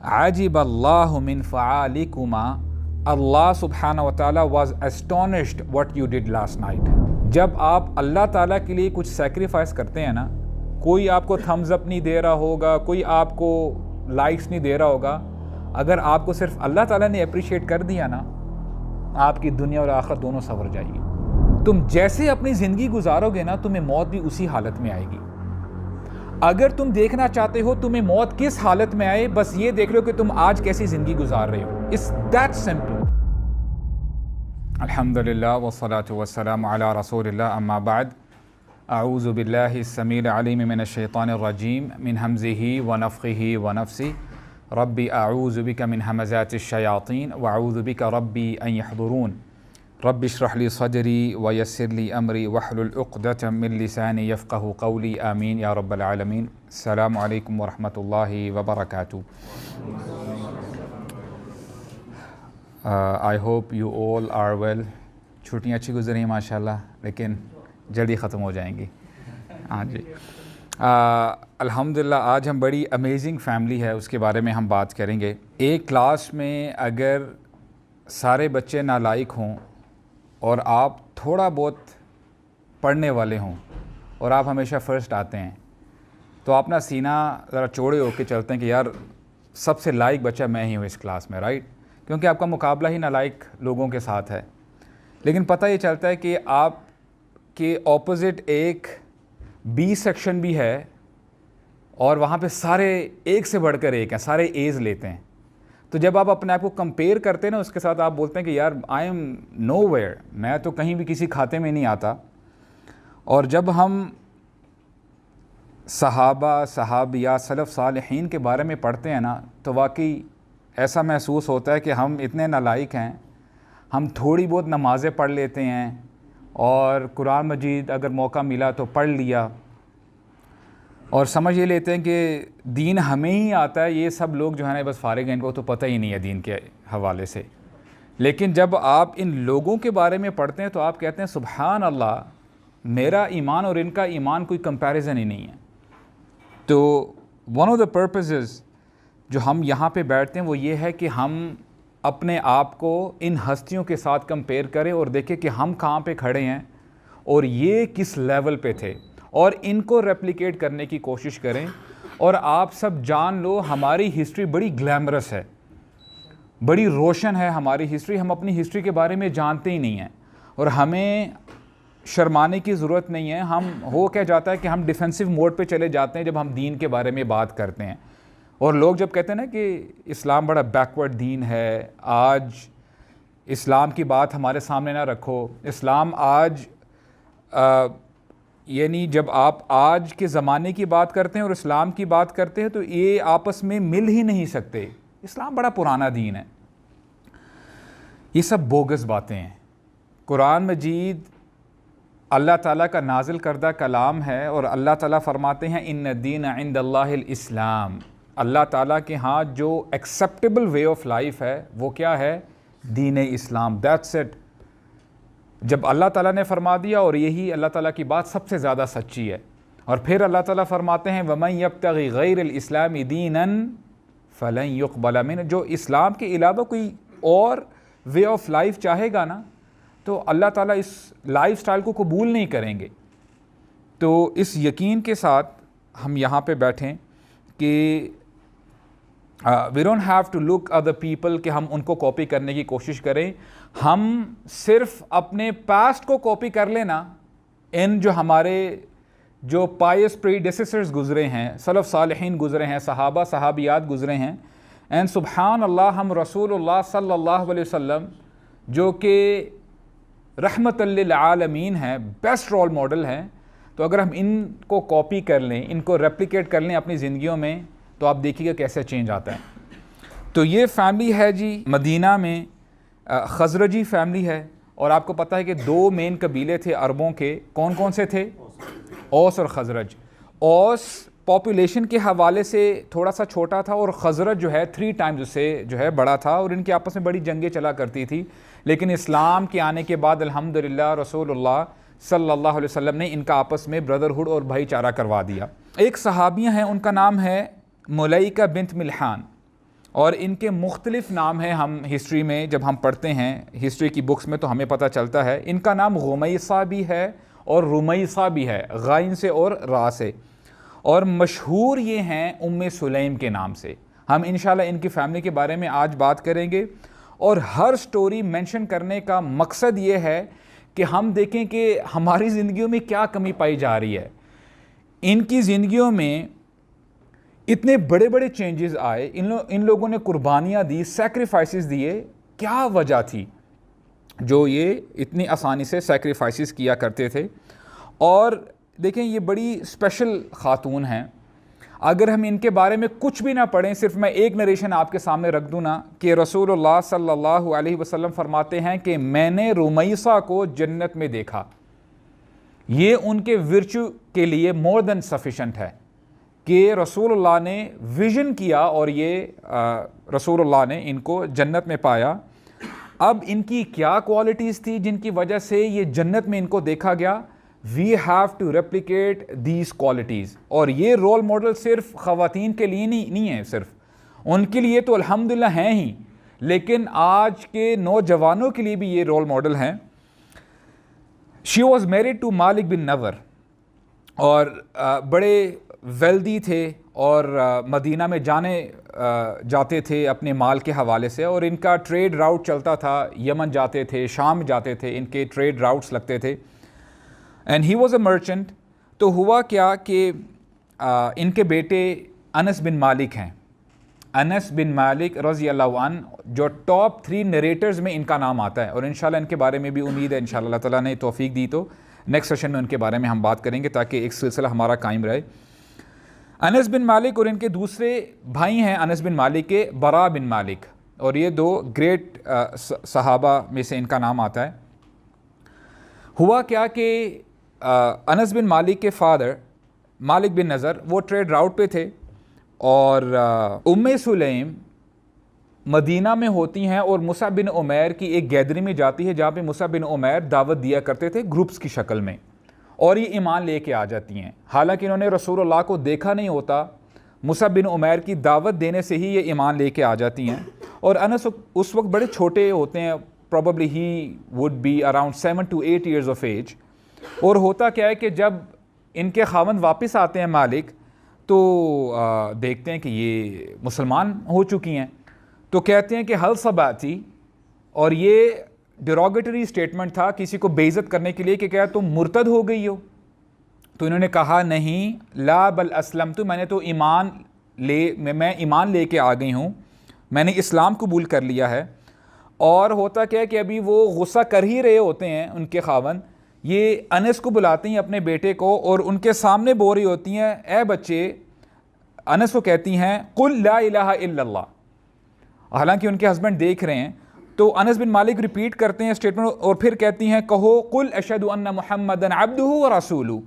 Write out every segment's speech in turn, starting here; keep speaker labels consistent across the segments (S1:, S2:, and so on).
S1: عجب اللہ من فعالکما, اللہ سبحانہ و تعالیٰ was astonished what you did last night. جب آپ اللہ تعالیٰ کے لیے کچھ سیکریفائس کرتے ہیں نا, کوئی آپ کو تھمز اپ نہیں دے رہا ہوگا, کوئی آپ کو لائکس نہیں دے رہا ہوگا, اگر آپ کو صرف اللہ تعالیٰ نے اپریشیٹ کر دیا نا, آپ کی دنیا اور آخرت دونوں سنور جائے گی. تم جیسے اپنی زندگی گزارو گے نا, تمہیں موت بھی اسی حالت میں آئے گی. اگر تم دیکھنا چاہتے ہو تمہیں موت کس حالت میں آئے, بس یہ دیکھ لو کہ تم آج کیسی زندگی گزار رہے ہو. It's that simple. الحمدللہ والصلاة والسلام علی رسول اللہ, اما بعد. اعوذ باللہ السمیع العلیم من الشیطان الرجیم من حمزہ ونفخہ ونفثہ. ربی اعوذ بک من ہمزات الشیاطین واعوذ بک ربی ان یحضرون. رب اشرح لی صدری ویسر لی امری واحلل عقدۃ من لسانی یفقہوا قولی. آمین یا رب العالمین. السلام علیکم ورحمۃ اللہ وبرکاتہ. I hope you all are well. چھٹیاں اچھی گزر رہی ہیں ماشاء اللہ, لیکن جلدی ختم ہو جائیں گی. ہاں جی, الحمدللہ آج ہم بڑی امیزنگ فیملی ہے, اس کے بارے میں ہم بات کریں گے. ایک کلاس میں اگر سارے بچے نالائق ہوں اور آپ تھوڑا بہت پڑھنے والے ہوں اور آپ ہمیشہ فرسٹ آتے ہیں, تو آپ نا سینہ ذرا چوڑے ہو کے چلتے ہیں کہ یار سب سے لائق بچہ میں ہی ہوں اس کلاس میں, رائٹ؟ کیونکہ آپ کا مقابلہ ہی نالائق لوگوں کے ساتھ ہے. لیکن پتہ یہ چلتا ہے کہ آپ کے اپوزٹ ایک بی سیکشن بھی ہے اور وہاں پہ سارے ایک سے بڑھ کر ایک ہیں, سارے ایز لیتے ہیں. تو جب آپ اپنے آپ کو کمپیئر کرتے ہیں نا اس کے ساتھ, آپ بولتے ہیں کہ یار آئی ایم نو ویئر, میں تو کہیں بھی کسی کھاتے میں نہیں آتا. اور جب ہم صحابہ, صحابیات, سلف صالحین کے بارے میں پڑھتے ہیں نا, تو واقعی ایسا محسوس ہوتا ہے کہ ہم اتنے نالائق ہیں. ہم تھوڑی بہت نمازیں پڑھ لیتے ہیں اور قرآن مجید اگر موقع ملا تو پڑھ لیا, اور سمجھ یہ لیتے ہیں کہ دین ہمیں ہی آتا ہے. یہ سب لوگ جو ہے نا بس فارغ ہیں, ان کو تو پتہ ہی نہیں ہے دین کے حوالے سے. لیکن جب آپ ان لوگوں کے بارے میں پڑھتے ہیں تو آپ کہتے ہیں سبحان اللہ, میرا ایمان اور ان کا ایمان کوئی کمپیریزن ہی نہیں ہے. تو ون آف دا پرپزز جو ہم یہاں پہ بیٹھتے ہیں وہ یہ ہے کہ ہم اپنے آپ کو ان ہستیوں کے ساتھ کمپیئر کریں اور دیکھیں کہ ہم کہاں پہ کھڑے ہیں اور یہ کس لیول پہ تھے, اور ان کو ریپلیکیٹ کرنے کی کوشش کریں. اور آپ سب جان لو ہماری ہسٹری بڑی گلیمرس ہے, بڑی روشن ہے ہماری ہسٹری. ہم اپنی ہسٹری کے بارے میں جانتے ہی نہیں ہیں اور ہمیں شرمانے کی ضرورت نہیں ہے. ہم ہو کیا جاتا ہے کہ ہم ڈیفینسو موڈ پہ چلے جاتے ہیں جب ہم دین کے بارے میں بات کرتے ہیں. اور لوگ جب کہتے ہیں نا کہ اسلام بڑا بیکورڈ دین ہے, آج اسلام کی بات ہمارے سامنے نہ رکھو, اسلام آج یعنی جب آپ آج کے زمانے کی بات کرتے ہیں اور اسلام کی بات کرتے ہیں تو یہ آپس میں مل ہی نہیں سکتے. اسلام بڑا پرانا دین ہے. یہ سب بوگس باتیں ہیں. قرآن مجید اللہ تعالیٰ کا نازل کردہ کلام ہے اور اللہ تعالیٰ فرماتے ہیں ان الدین عند اللہ الاسلام. اللہ تعالیٰ کے ہاں جو ایکسیپٹیبل وے آف لائف ہے وہ کیا ہے؟ دین اسلام. That's it. جب اللہ تعالیٰ نے فرما دیا, اور یہی اللہ تعالیٰ کی بات سب سے زیادہ سچی ہے. اور پھر اللہ تعالیٰ فرماتے ہیں وَمَن يَبْتَغِ غَيْرَ الْإِسْلَامِ دِينًا فَلَن يُقْبَلَ مِنْهُ. جو اسلام کے علاوہ کوئی اور وے آف لائف چاہے گا نا, تو اللہ تعالیٰ اس لائف سٹائل کو قبول نہیں کریں گے. تو اس یقین کے ساتھ ہم یہاں پہ بیٹھیں کہ we don't have to look other people, کہ ہم ان کو کاپی کرنے کی کوشش کریں. ہم صرف اپنے پاسٹ کو کاپی کر لینا, ان جو ہمارے جو پائس پریڈیسیسرز گزرے ہیں, سلف صالحین گزرے ہیں, صحابہ صحابیات گزرے ہیں, اینڈ سبحان اللہ ہم رسول اللہ صلی اللہ علیہ وسلم جو کہ رحمت للعالمین ہیں, بیسٹ رول ماڈل ہیں, تو اگر ہم ان کو کاپی کر لیں, ان کو ریپلیکیٹ کر لیں اپنی زندگیوں میں, تو آپ دیکھیے گا کیسے چینج آتا ہے. تو یہ فیملی ہے جی مدینہ میں, خزرجی فیملی ہے. اور آپ کو پتہ ہے کہ دو مین قبیلے تھے عربوں کے. کون کون سے تھے؟ اوس اور خزرج. اوس پاپولیشن کے حوالے سے تھوڑا سا چھوٹا تھا, اور خزرج جو ہے 3 ٹائمز سے جو ہے بڑا تھا, اور ان کے آپس میں بڑی جنگیں چلا کرتی تھی. لیکن اسلام کے آنے کے بعد الحمدللہ رسول اللہ صلی اللہ علیہ وسلم نے ان کا آپس میں بردرہڈ اور بھائی چارہ کروا دیا. ایک صحابیہ ہیں, ان کا نام ہے ملیکہ بنت ملحان, اور ان کے مختلف نام ہیں. ہم ہسٹری میں جب ہم پڑھتے ہیں ہسٹری کی بکس میں تو ہمیں پتہ چلتا ہے ان کا نام غمیصہ بھی ہے اور رمیصہ بھی ہے, غائن سے اور را سے, اور مشہور یہ ہیں ام سلیم کے نام سے. ہم انشاءاللہ ان کی فیملی کے بارے میں آج بات کریں گے, اور ہر سٹوری مینشن کرنے کا مقصد یہ ہے کہ ہم دیکھیں کہ ہماری زندگیوں میں کیا کمی پائی جا رہی ہے. ان کی زندگیوں میں اتنے بڑے بڑے چینجز آئے, ان لوگوں نے قربانیاں دی, سیکریفائسز دیے. کیا وجہ تھی جو یہ اتنی آسانی سے سیکریفائسز کیا کرتے تھے؟ اور دیکھیں یہ بڑی اسپیشل خاتون ہیں. اگر ہم ان کے بارے میں کچھ بھی نہ پڑھیں, صرف میں ایک نریشن آپ کے سامنے رکھ دوں نا, کہ رسول اللہ صلی اللہ علیہ وسلم فرماتے ہیں کہ میں نے رمیصہ کو جنت میں دیکھا. یہ ان کے ورچو کے لیے مور دین سفیشنٹ ہے کہ رسول اللہ نے ویژن کیا اور یہ رسول اللہ نے ان کو جنت میں پایا. اب ان کی کیا کوالٹیز تھی جن کی وجہ سے یہ جنت میں ان کو دیکھا گیا؟ We have to replicate these qualities. اور یہ رول ماڈل صرف خواتین کے لیے نہیں ہے, صرف ان کے لیے تو الحمدللہ ہیں ہی, لیکن آج کے نوجوانوں کے لیے بھی یہ رول ماڈل ہیں. شی واز میریڈ ٹو مالک بن نور, اور بڑے ویلدی تھے اور مدینہ میں جاتے تھے اپنے مال کے حوالے سے, اور ان کا ٹریڈ راؤٹ چلتا تھا, یمن جاتے تھے, شام جاتے تھے, ان کے ٹریڈ راؤٹس لگتے تھے. And he was a merchant. تو ہوا کیا کہ ان کے بیٹے انس بن مالک ہیں, انس بن مالک رضی اللہ عنہ, جو ٹاپ 3 نریٹرز میں ان کا نام آتا ہے, اور انشاءاللہ ان کے بارے میں بھی امید ہے انشاءاللہ اللہ تعالیٰ نے توفیق دی تو نیکسٹ سیشن میں ان کے بارے میں ہم بات کریں گے تاکہ ایک سلسلہ ہمارا قائم رہے. انس بن مالک اور ان کے دوسرے بھائی ہیں انس بن مالک کے برا بن مالک, اور یہ 2 گریٹ صحابہ میں سے ان کا نام آتا ہے. ہوا کیا کہ انس بن مالک کے فادر مالک بن نضر وہ ٹریڈ راؤٹ پہ تھے, اور ام سلیم مدینہ میں ہوتی ہیں اور مصعب بن عمیر کی ایک گیدرنگ میں جاتی ہے جہاں پہ مصعب بن عمیر دعوت دیا کرتے تھے گروپس کی شکل میں, اور یہ ایمان لے کے آ جاتی ہیں. حالانکہ انہوں نے رسول اللہ کو دیکھا نہیں ہوتا, مصعب بن عمیر کی دعوت دینے سے ہی یہ ایمان لے کے آ جاتی ہیں. اور انس اس وقت بڑے چھوٹے ہوتے ہیں, probably he would be around 7 to 8 years of age. اور ہوتا کیا ہے کہ جب ان کے خاوند واپس آتے ہیں مالک, تو دیکھتے ہیں کہ یہ مسلمان ہو چکی ہیں, تو کہتے ہیں کہ حل صباتی, اور یہ ڈیروگیٹری اسٹیٹمنٹ تھا کسی کو بے عزت کرنے کے لیے کہ کیا تم مرتد ہو گئی ہو؟ تو انہوں نے کہا نہیں, لا بل اسلمت, میں نے تو میں ایمان لے کے آ گئی ہوں, میں نے اسلام قبول کر لیا ہے. اور ہوتا کیا ہے کہ ابھی وہ غصہ کر ہی رہے ہوتے ہیں ان کے خاوند, یہ انس کو بلاتی ہیں اپنے بیٹے کو اور ان کے سامنے بول رہی ہوتی ہیں, اے بچے, انس کو کہتی ہیں قل لا الہ الا اللہ, حالانکہ ان کے ہسبینڈ دیکھ رہے ہیں. تو انس بن مالک ریپیٹ کرتے ہیں اسٹیٹمنٹ اور پھر کہتی ہیں کہو قل اشہد ان محمدا عبدہ ورسولہ.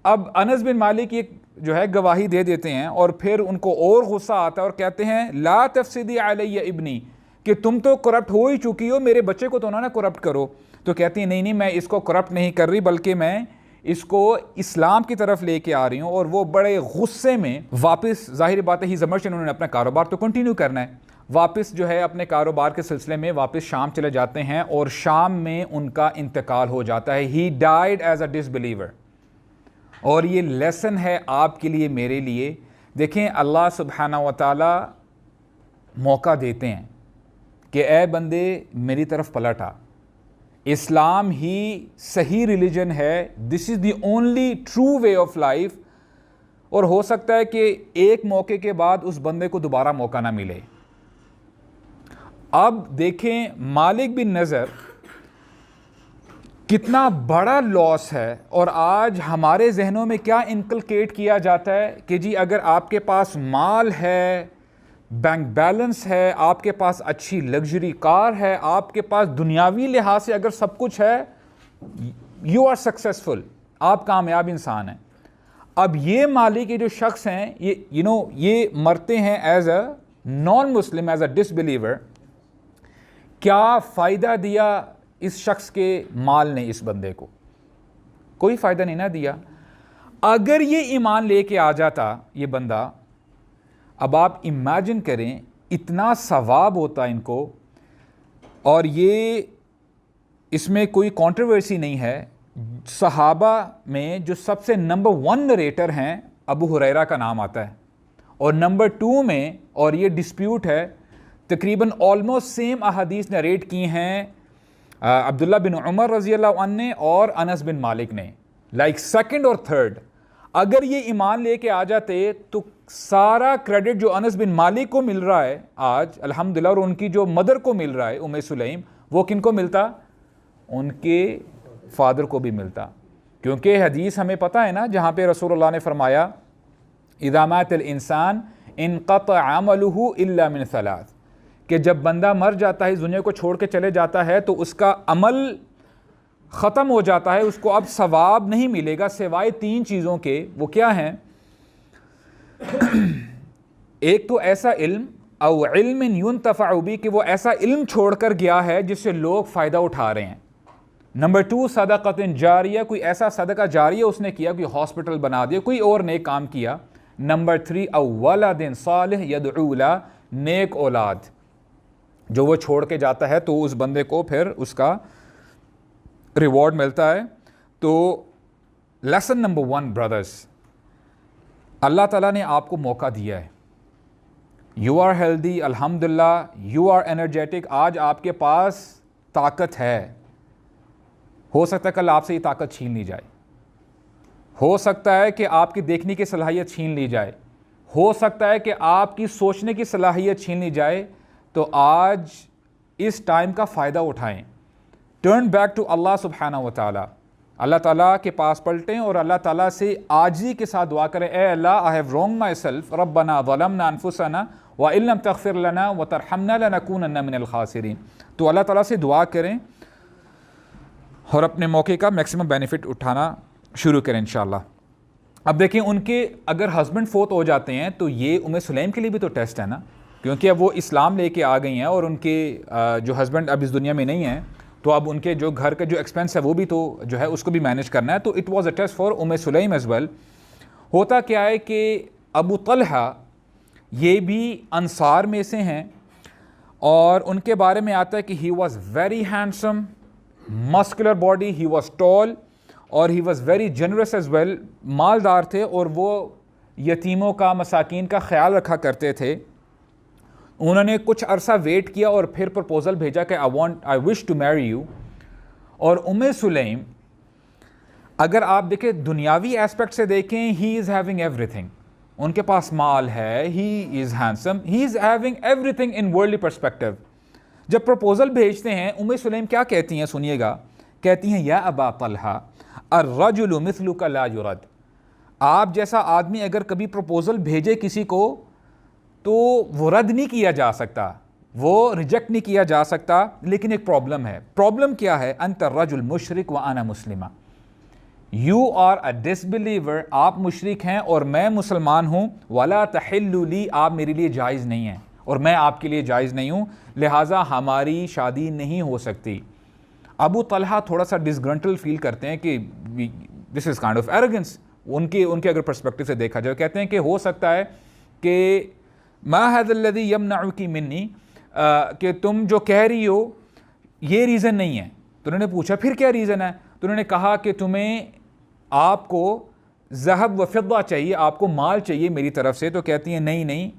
S1: اب انس بن مالک یہ جو ہے گواہی دے دیتے ہیں, اور پھر ان کو اور غصہ آتا ہے اور کہتے ہیں لا تفسدی علی ابنی, کہ تم تو کرپٹ ہو ہی چکی ہو, میرے بچے کو تو نہ کرپٹ کرو. تو کہتی ہیں نہیں میں اس کو کرپٹ نہیں کر رہی, بلکہ میں اس کو اسلام کی طرف لے کے آ رہی ہوں. اور وہ بڑے غصے میں واپس, ظاہر بات ہے ہی زمرچ, انہوں نے اپنا کاروبار تو کنٹینیو کرنا ہے, واپس جو ہے اپنے کاروبار کے سلسلے میں واپس شام چلے جاتے ہیں, اور شام میں ان کا انتقال ہو جاتا ہے. He died as a disbeliever. اور یہ لیسن ہے آپ کے لیے, میرے لیے. دیکھیں اللہ سبحانہ و تعالی موقع دیتے ہیں کہ اے بندے میری طرف پلٹ آ, اسلام ہی صحیح ریلیجن ہے, this is the only true way of life. اور ہو سکتا ہے کہ ایک موقع کے بعد اس بندے کو دوبارہ موقع نہ ملے. اب دیکھیں مالک بن نضر کتنا بڑا لاس ہے, اور آج ہمارے ذہنوں میں کیا انکلکیٹ کیا جاتا ہے کہ جی اگر آپ کے پاس مال ہے, بینک بیلنس ہے, آپ کے پاس اچھی لگژری کار ہے, آپ کے پاس دنیاوی لحاظ سے اگر سب کچھ ہے, یو آر سکسیسفل, آپ کامیاب انسان ہیں. اب یہ مالی کے جو شخص ہیں یہ مرتے ہیں as a non Muslim, as a disbeliever. کیا فائدہ دیا اس شخص کے مال نے اس بندے کو؟ کوئی فائدہ نہیں نہ دیا. اگر یہ ایمان لے کے آ جاتا یہ بندہ, اب آپ امیجن کریں اتنا ثواب ہوتا ان کو، اور یہ اس میں کوئی کنٹروورسی نہیں ہے. صحابہ میں جو سب سے نمبر 1 نریٹر ہیں ابو ہریرہ کا نام آتا ہے، اور نمبر 2 میں، اور یہ ڈسپیوٹ ہے، تقریباً آلموسٹ سیم احادیث نریٹ کی ہیں عبداللہ بن عمر رضی اللہ عنہ نے اور انس بن مالک نے، لائک سیکنڈ اور تھرڈ. اگر یہ ایمان لے کے آ جاتے تو سارا کریڈٹ جو انس بن مالک کو مل رہا ہے آج الحمدللہ، اور ان کی جو مدر کو مل رہا ہے ام سلیم، وہ کن کو ملتا؟ ان کے فادر کو بھی ملتا. کیونکہ حدیث ہمیں پتہ ہے نا، جہاں پہ رسول اللہ نے فرمایا اذا مات الانسان انقطع عمله الا من 3، کہ جب بندہ مر جاتا ہے، اس دنیا کو چھوڑ کے چلے جاتا ہے، تو اس کا عمل ختم ہو جاتا ہے، اس کو اب ثواب نہیں ملے گا سوائے 3 چیزوں کے. وہ کیا ہیں؟ ایک تو ایسا علم، او علم ينتفع به، کہ وہ ایسا علم چھوڑ کر گیا ہے جس سے لوگ فائدہ اٹھا رہے ہیں. نمبر 2 صدقۃ جاریہ، کوئی ایسا صدقہ جاریہ اس نے کیا، کوئی ہاسپٹل بنا دیا، کوئی اور نیک کام کیا. نمبر 3 او ولد صالح يدعو له، نیک اولاد جو وہ چھوڑ کے جاتا ہے تو اس بندے کو پھر اس کا ریوارڈ ملتا ہے. تو لیسن نمبر 1 برادرز، اللہ تعالیٰ نے آپ کو موقع دیا ہے. یو آر ہیلدی الحمدللہ، یو آر انرجیٹک، آج آپ کے پاس طاقت ہے. ہو سکتا ہے کل آپ سے یہ طاقت چھین لی جائے، ہو سکتا ہے کہ آپ کی دیکھنے کی صلاحیت چھین لی جائے، ہو سکتا ہے کہ آپ کی سوچنے کی صلاحیت چھین لی جائے. تو آج اس ٹائم کا فائدہ اٹھائیں. ٹرن بیک ٹو اللہ سبحانہ و تعالیٰ، اللہ تعالیٰ کے پاس پلٹیں اور اللہ تعالیٰ سے عاجزی کے ساتھ دعا کریں، اے اللہ I have wronged myself، ربنا ظلمنا انفسنا وإن لم تغفر لنا وترحمنا لنكونن من الخاسرین. تو اللہ تعالیٰ سے دعا کریں اور اپنے موقع کا میکسیمم بینیفٹ اٹھانا شروع کریں انشاءاللہ. اب دیکھیں، ان کے اگر ہسبینڈ فوت ہو جاتے ہیں تو یہ ام سلیم کے لیے بھی تو ٹیسٹ ہے نا، کیونکہ اب وہ اسلام لے کے آ گئی ہیں اور ان کے جو ہسبینڈ اب اس دنیا میں نہیں ہیں، تو اب ان کے جو گھر کا جو ایکسپینس ہے وہ بھی تو جو ہے اس کو بھی مینیج کرنا ہے. تو it was a test for ام سلیم ایز ویل. ہوتا کیا ہے کہ ابو طلحہ یہ بھی انصار میں سے ہیں، اور ان کے بارے میں آتا ہے کہ he was very handsome, muscular body, he was tall, اور he was very generous as well. مالدار تھے اور وہ یتیموں کا، مساکین کا خیال رکھا کرتے تھے. انہوں نے کچھ عرصہ ویٹ کیا اور پھر پرپوزل بھیجا کہ I wish to marry you. اور ام سلیم اگر آپ دیکھیں دنیاوی ایسپیکٹ سے دیکھیں، he is having everything، ان کے پاس مال ہے، he is handsome، he is having everything in worldly perspective. جب پرپوزل بھیجتے ہیں ام سلیم کیا کہتی ہیں، سنیے گا. کہتی ہیں یا ابا طلحہ الرجل مثلک لا یرد، آپ جیسا آدمی اگر کبھی پرپوزل بھیجے کسی کو تو وہ رد نہیں کیا جا سکتا، وہ ریجیکٹ نہیں کیا جا سکتا. لیکن ایک پرابلم ہے. پرابلم کیا ہے؟ انت الرجل مشرک وانا مسلمہ، یو آر اے ڈسبلیور، آپ مشرک ہیں اور میں مسلمان ہوں. ولا تحل لی، آپ میرے لیے جائز نہیں ہیں اور میں آپ کے لیے جائز نہیں ہوں، لہٰذا ہماری شادی نہیں ہو سکتی. ابو طلحہ تھوڑا سا ڈسگرنٹل فیل کرتے ہیں کہ دس از کائنڈ آف ایروگنس. ان کے اگر پرسپیکٹو سے دیکھا جائے، کہتے ہیں کہ ہو سکتا ہے کہ ما هذا الذي يمنعك مني، کہ تم جو کہہ رہی ہو یہ ریزن نہیں ہے. تو انہوں نے پوچھا پھر کیا ریزن ہے؟ تو انہوں نے کہا کہ آپ کو ذہب و فضہ چاہیے، آپ کو مال چاہیے میری طرف سے. تو کہتی ہیں نہیں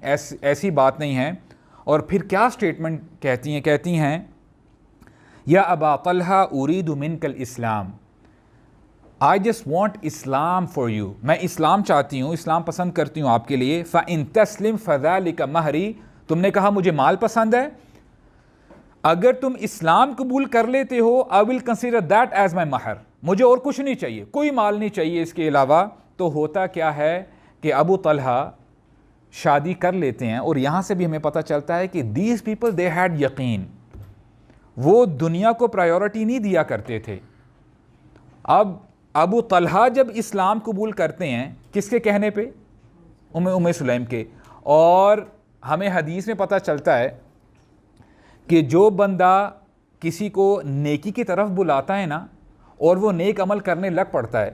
S1: ایسی بات نہیں ہے. اور پھر کیا سٹیٹمنٹ کہتی ہیں؟ کہتی ہیں یا ابا طلحہ اريد منك الاسلام، I just want Islam for you، میں اسلام چاہتی ہوں، اسلام پسند کرتی ہوں آپ کے لیے. فَإِن تَسْلِمْ فَذَلِكَ مَهْرِي، تم نے کہا مجھے مال پسند ہے، اگر تم اسلام قبول کر لیتے ہو I will consider that as my مہر، مجھے اور کچھ نہیں چاہیے، کوئی مال نہیں چاہیے اس کے علاوہ. تو ہوتا کیا ہے کہ ابو طلحہ شادی کر لیتے ہیں، اور یہاں سے بھی ہمیں پتہ چلتا ہے کہ these people they had یقین، وہ دنیا کو پرائیورٹی نہیں دیا کرتے تھے. اب ابو طلحہ جب اسلام قبول کرتے ہیں کس کے کہنے پہ؟ ام سلیم کے. اور ہمیں حدیث میں پتہ چلتا ہے کہ جو بندہ کسی کو نیکی کی طرف بلاتا ہے نا اور وہ نیک عمل کرنے لگ پڑتا ہے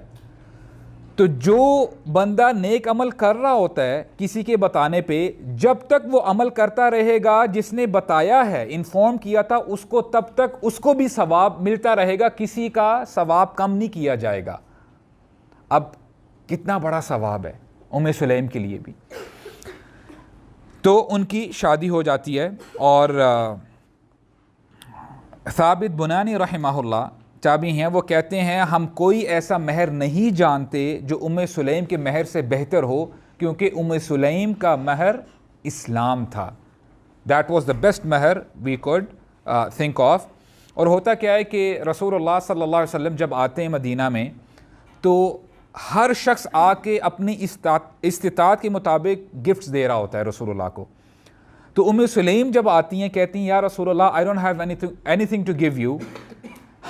S1: تو جو بندہ نیک عمل کر رہا ہوتا ہے کسی کے بتانے پہ، جب تک وہ عمل کرتا رہے گا جس نے بتایا ہے، انفارم کیا تھا اس کو، تب تک اس کو بھی ثواب ملتا رہے گا، کسی کا ثواب کم نہیں کیا جائے گا۔ اب کتنا بڑا ثواب ہے ام سلیم کے لیے بھی۔ تو ان کی شادی ہو جاتی ہے، اور ثابت بنانی رحمہ اللہ چابی ہیں، وہ کہتے ہیں ہم کوئی ایسا مہر نہیں جانتے جو ام سلیم کے مہر سے بہتر ہو، کیونکہ ام سلیم کا مہر اسلام تھا۔ دیٹ واز دا بیسٹ مہر وی کوڈ تھنک آف۔ اور ہوتا کیا ہے کہ رسول اللہ صلی اللہ علیہ وسلم جب آتے ہیں مدینہ میں، تو ہر شخص آ کے اپنی استطاعت کے مطابق گفٹس دے رہا ہوتا ہے رسول اللہ کو۔ تو ام سلیم جب آتی ہیں کہتی ہیں یا رسول اللہ I don't have anything to give you،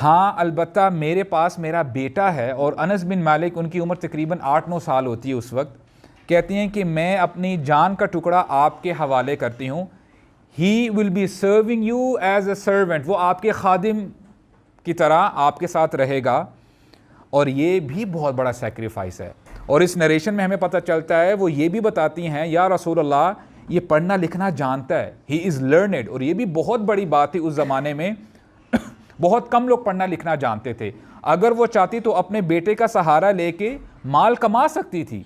S1: ہاں البتہ میرے پاس میرا بیٹا ہے، اور انس بن مالک ان کی عمر تقریباً 8-9 سال ہوتی ہے اس وقت، کہتی ہیں کہ میں اپنی جان کا ٹکڑا آپ کے حوالے کرتی ہوں، he will be serving you as a servant، وہ آپ کے خادم کی طرح آپ کے ساتھ رہے گا۔ اور یہ بھی بہت بڑا سیکریفائس ہے، اور اس نریشن میں ہمیں پتہ چلتا ہے وہ یہ بھی بتاتی ہیں یا رسول اللہ یہ پڑھنا لکھنا جانتا ہے، he is learned، اور یہ بھی بہت بڑی بات تھی اس زمانے میں، بہت کم لوگ پڑھنا لکھنا جانتے تھے۔ اگر وہ چاہتی تو اپنے بیٹے کا سہارا لے کے مال کما سکتی تھی،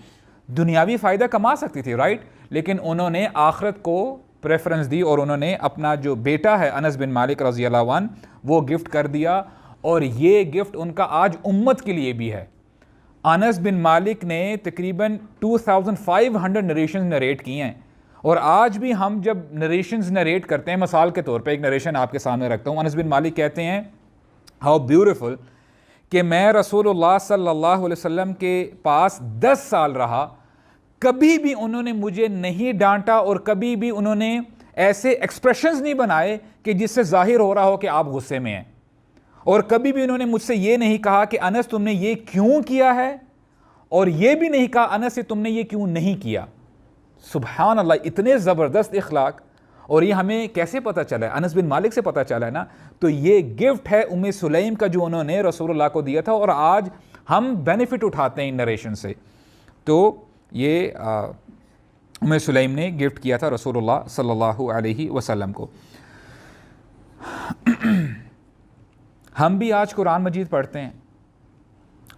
S1: دنیاوی فائدہ کما سکتی تھی، رائٹ، لیکن انہوں نے آخرت کو پریفرنس دی، اور انہوں نے اپنا جو بیٹا ہے انس بن مالک رضی اللہ عنہ وہ گفٹ کر دیا۔ اور یہ گفٹ ان کا آج امت کے لیے بھی ہے۔ انس بن مالک نے تقریباً 2500 نریشنز نریٹ کی ہیں، اور آج بھی ہم جب نریشنز نریٹ کرتے ہیں، مثال کے طور پہ ایک نریشن آپ کے سامنے رکھتا ہوں، انس بن مالک کہتے ہیں ہاؤ بیوٹیفل کہ میں رسول اللہ صلی اللہ علیہ وسلم کے پاس 10 سال رہا، کبھی بھی انہوں نے مجھے نہیں ڈانٹا، اور کبھی بھی انہوں نے ایسے ایکسپریشنز نہیں بنائے کہ جس سے ظاہر ہو رہا ہو کہ آپ غصے میں ہیں، اور کبھی بھی انہوں نے مجھ سے یہ نہیں کہا کہ انس تم نے یہ کیوں کیا ہے، اور یہ بھی نہیں کہا انس سے تم نے یہ کیوں نہیں کیا۔ سبحان اللہ، اتنے زبردست اخلاق، اور یہ ہمیں کیسے پتہ چلا ہے؟ انس بن مالک سے پتہ چلا ہے نا۔ تو یہ گفٹ ہے ام سلیم کا جو انہوں نے رسول اللہ کو دیا تھا، اور آج ہم بینیفٹ اٹھاتے ہیں ان نریشن سے۔ تو یہ ام سلیم نے گفٹ کیا تھا رسول اللہ صلی اللہ علیہ وسلم کو۔ ہم بھی آج قرآن مجید پڑھتے ہیں،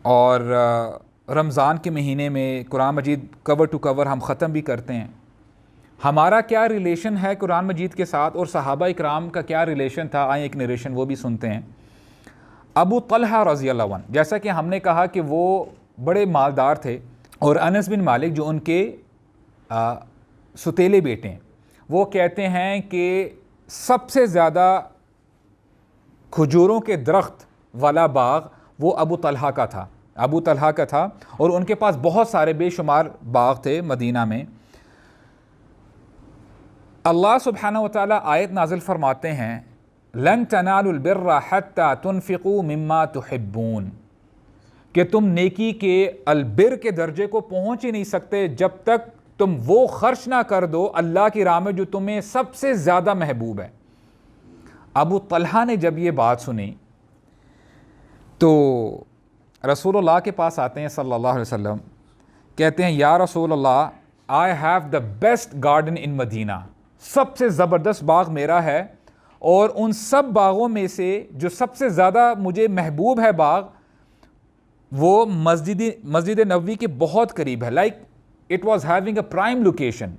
S1: اور رمضان کے مہینے میں قرآن مجید کور ٹو کور ہم ختم بھی کرتے ہیں۔ ہمارا کیا ریلیشن ہے قرآن مجید کے ساتھ، اور صحابہ اکرام کا کیا ریلیشن تھا؟ آئیں ایک نریشن وہ بھی سنتے ہیں۔ ابو طلحہ رضی اللہ عنہ، جیسا کہ ہم نے کہا کہ وہ بڑے مالدار تھے، اور انس بن مالک جو ان کے ستیلے بیٹے ہیں، وہ کہتے ہیں کہ سب سے زیادہ کھجوروں کے درخت والا باغ وہ ابو طلحہ کا تھا، ابو طلحہ کا تھا، اور ان کے پاس بہت سارے بے شمار باغ تھے مدینہ میں۔ اللہ سبحانہ وتعالیٰ آیت نازل فرماتے ہیں لن تنالوا البر حتى تنفقوا مما تحبون، کہ تم نیکی کے البر کے درجے کو پہنچ ہی نہیں سکتے جب تک تم وہ خرچ نہ کر دو اللہ کی راہ میں جو تمہیں سب سے زیادہ محبوب ہے۔ ابو طلحہ نے جب یہ بات سنی تو رسول اللہ کے پاس آتے ہیں صلی اللہ علیہ وسلم، کہتے ہیں یا رسول اللہ I have the best garden in مدینہ، سب سے زبردست باغ میرا ہے، اور ان سب باغوں میں سے جو سب سے زیادہ مجھے محبوب ہے باغ، وہ مسجد نبوی کے بہت قریب ہے، like it was having a prime location,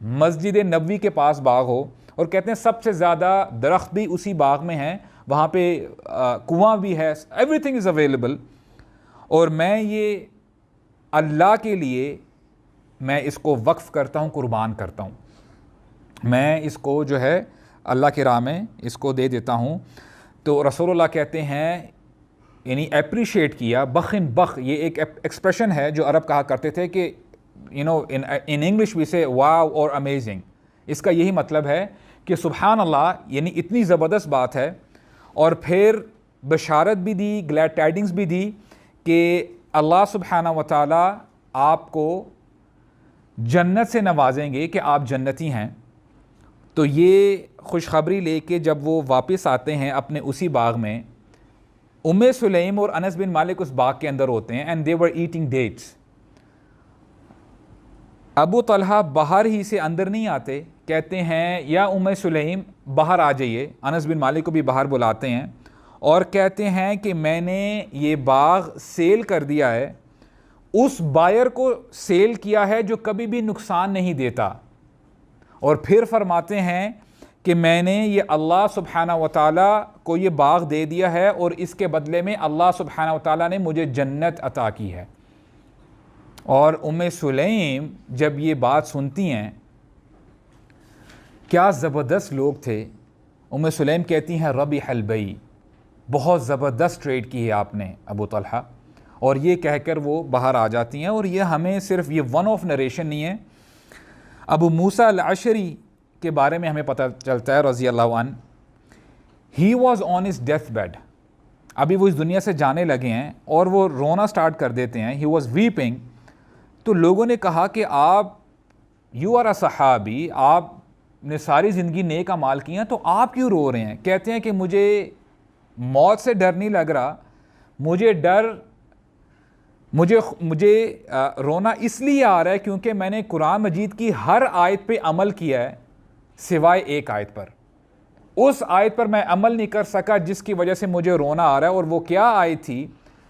S1: Masjid Nabawi کے پاس باغ ہو، اور کہتے ہیں سب سے زیادہ درخت بھی اسی باغ میں ہیں، وہاں پہ کنواں بھی ہے، ایوری تھنگ از اویلیبل، اور میں یہ اللہ کے لیے میں اس کو وقف کرتا ہوں، قربان کرتا ہوں، میں اس کو جو ہے اللہ کی راہ میں اس کو دے دیتا ہوں۔ تو رسول اللہ کہتے ہیں، یعنی اپریشیٹ کیا، بخن بخ، یہ ایک ایکسپریشن ہے جو عرب کہا کرتے تھے کہ ان انگلش وی سے واو اور امیزنگ، اس کا یہی مطلب ہے کہ سبحان اللہ، یعنی اتنی زبردست بات ہے، اور پھر بشارت بھی دی، گلیڈ ٹائڈنگز بھی دی کہ اللہ سبحانہ وتعالی آپ کو جنت سے نوازیں گے کہ آپ جنتی ہیں۔ تو یہ خوشخبری لے کے جب وہ واپس آتے ہیں اپنے اسی باغ میں، ام سلیم اور انس بن مالک اس باغ کے اندر ہوتے ہیں، and they were eating dates, ابو طلحہ باہر ہی سے اندر نہیں آتے، کہتے ہیں یا ام سلیم باہر آ جائیے، انس بن مالک کو بھی باہر بلاتے ہیں اور کہتے ہیں کہ میں نے یہ باغ سیل کر دیا ہے، اس بائر کو سیل کیا ہے جو کبھی بھی نقصان نہیں دیتا، اور پھر فرماتے ہیں کہ میں نے یہ اللہ سبحانہ و تعالیٰ کو یہ باغ دے دیا ہے اور اس کے بدلے میں اللہ سبحانہ و تعالیٰ نے مجھے جنت عطا کی ہے۔ اور ام سلیم جب یہ بات سنتی ہیں، کیا زبردست لوگ تھے، ام سلیم کہتی ہیں ربح البیع، بہت زبردست ٹریڈ کی ہے آپ نے ابو طلحہ، اور یہ کہہ کر وہ باہر آ جاتی ہیں۔ اور یہ ہمیں صرف یہ ون آف نریشن نہیں ہے، ابو موسیٰ الاشعری کے بارے میں ہمیں پتہ چلتا ہے رضی اللہ عنہ، he was on his death bed, ابھی وہ اس دنیا سے جانے لگے ہیں اور وہ رونا سٹارٹ کر دیتے ہیں، ہی واز ویپنگ، تو لوگوں نے کہا کہ آپ یو آر اے صحابی، آپ نے ساری زندگی نیک اعمال کیے ہیں تو آپ کیوں رو رہے ہیں؟ کہتے ہیں کہ مجھے موت سے ڈر نہیں لگ رہا، مجھے رونا اس لیے آ رہا ہے کیونکہ میں نے قرآن مجید کی ہر آیت پہ عمل کیا ہے سوائے ایک آیت پر، اس آیت پر میں عمل نہیں کر سکا جس کی وجہ سے مجھے رونا آ رہا ہے۔ اور وہ کیا آیت تھی؟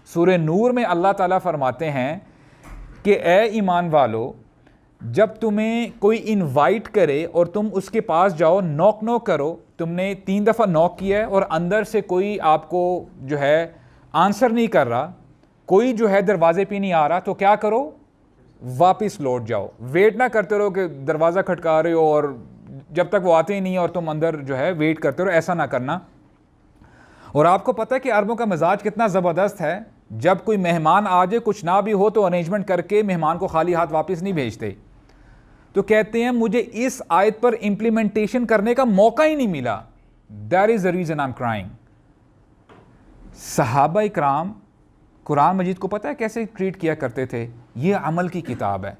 S1: سورہ نور میں اللہ تعالیٰ فرماتے ہیں کہ اے ایمان والو، جب تمہیں کوئی انوائٹ کرے اور تم اس کے پاس جاؤ، نوک کرو، تم نے 3 دفعہ نوک کیا ہے اور اندر سے کوئی آپ کو جو ہے آنسر نہیں کر رہا، کوئی جو ہے دروازے پہ نہیں آ رہا، تو کیا کرو؟ واپس لوٹ جاؤ، ویٹ نہ کرتے رہو کہ دروازہ کھٹکا رہے ہو اور جب تک وہ آتے ہی نہیں ہے اور تم اندر جو ہے ویٹ کرتے رہو، ایسا نہ کرنا۔ اور آپ کو پتہ ہے کہ عربوں کا مزاج کتنا زبردست ہے، جب کوئی مہمان آ جائے کچھ نہ بھی ہو تو ارینجمنٹ کر کے مہمان کو خالی ہاتھ واپس نہیں بھیجتے۔ تو کہتے ہیں مجھے اس آیت پر امپلیمنٹیشن کرنے کا موقع ہی نہیں ملا، that is the reason I'm crying۔ صحابہ اکرام قرآن مجید کو پتہ ہے کیسے ٹریٹ کیا کرتے تھے؟ یہ عمل کی کتاب ہے،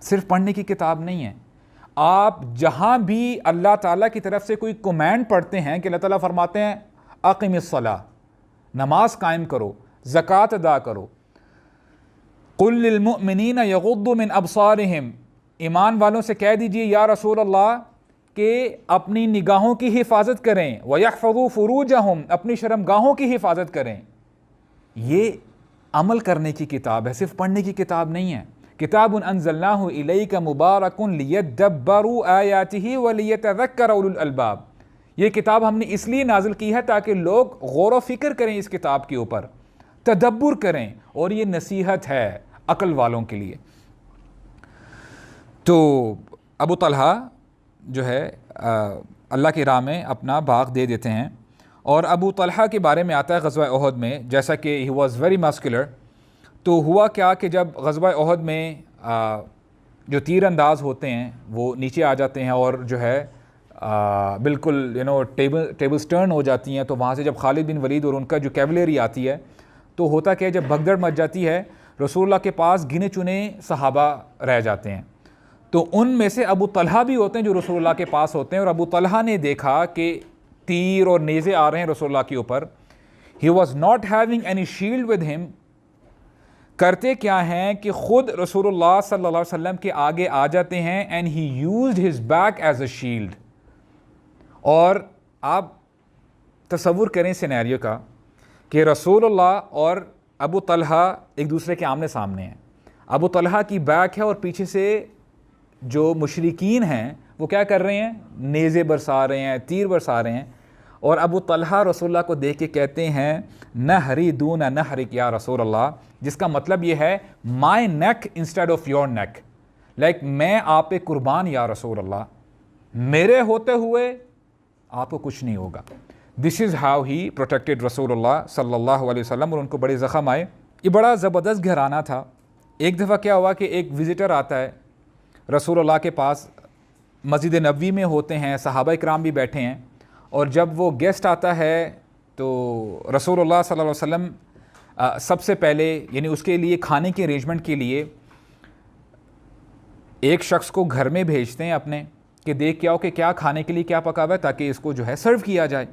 S1: صرف پڑھنے کی کتاب نہیں ہے۔ آپ جہاں بھی اللہ تعالیٰ کی طرف سے کوئی کمانڈ پڑھتے ہیں کہ اللہ تعالیٰ فرماتے ہیں اقم الصلاۃ، نماز قائم کرو، زکوٰۃ ادا کرو، قل للمؤمنین یغضوا من ابصارہم، ایمان والوں سے کہہ دیجئے یا رسول اللہ کہ اپنی نگاہوں کی حفاظت کریں، وَيَحْفَظُوا فُرُوجَهُمْ، اپنی شرمگاہوں کی حفاظت کریں۔ یہ عمل کرنے کی کتاب ہے، صرف پڑھنے کی کتاب نہیں ہے۔ کتاب انزلناہ الیک مبارک لیدبروا آیاتہ ولیتذکر اولو الالباب، یہ کتاب ہم نے اس لیے نازل کی ہے تاکہ لوگ غور و فکر کریں اس کتاب کے اوپر، تدبر کریں، اور یہ نصیحت ہے عقل والوں کے لیے۔ تو ابو طلحہ جو ہے اللہ کی راہ میں اپنا باغ دے دیتے ہیں۔ اور ابو طلحہ کے بارے میں آتا ہے غزوہ احد میں، جیسا کہ ہی واز ویری مسکولر، تو ہوا کیا کہ جب غزوہ احد میں جو تیر انداز ہوتے ہیں وہ نیچے آ جاتے ہیں اور جو ہے بالکل ٹیبلز ٹرن ہو جاتی ہیں، تو وہاں سے جب خالد بن ولید اور ان کا جو کیولری آتی ہے تو ہوتا کہ جب بھگدڑ مچ جاتی ہے، رسول اللہ کے پاس گنے چنے صحابہ رہ جاتے ہیں، تو ان میں سے ابو طلحہ بھی ہوتے ہیں جو رسول اللہ کے پاس ہوتے ہیں۔ اور ابو طلحہ نے دیکھا کہ تیر اور نیزے آ رہے ہیں رسول اللہ کے اوپر، he was not having any shield with ہم، کرتے کیا ہیں کہ خود رسول اللہ صلی اللہ علیہ وسلم کے آگے آ جاتے ہیں، and he used his back as a shield. اور آپ تصور کریں سینیریو کا کہ رسول اللہ اور ابو طلحہ ایک دوسرے کے آمنے سامنے ہیں، ابو طلحہ کی بیک ہے اور پیچھے سے جو مشرکین ہیں وہ کیا کر رہے ہیں؟ نیزے برسا رہے ہیں، تیر برسا رہے ہیں، اور ابو طلحہ رسول اللہ کو دیکھ کے کہتے ہیں نہری دون نہرک یا رسول اللہ، جس کا مطلب یہ ہے my neck instead of your neck, like میں آپ پہ قربان یا رسول اللہ، میرے ہوتے ہوئے آپ کو کچھ نہیں ہوگا۔ دس از ہاؤ ہی پروٹیکٹڈ رسول اللہ صلی اللہ علیہ وسلم، اور ان کو بڑے زخم آئے۔ یہ بڑا زبردست گھرانہ تھا۔ ایک دفعہ کیا ہوا کہ ایک وزٹر آتا ہے رسول اللہ کے پاس، مسجد نبوی میں ہوتے ہیں، صحابہ اکرام بھی بیٹھے ہیں، اور جب وہ گیسٹ آتا ہے تو رسول اللہ صلی اللہ علیہ وسلم سب سے پہلے یعنی اس کے لیے کھانے کے ارینجمنٹ کے لیے ایک شخص کو گھر میں بھیجتے ہیں اپنے کہ دیکھ کے آؤ کہ کیا کھانے کے لیے کیا پکا ہوا ہے تاکہ اس کو جو ہے سرو کیا جائے۔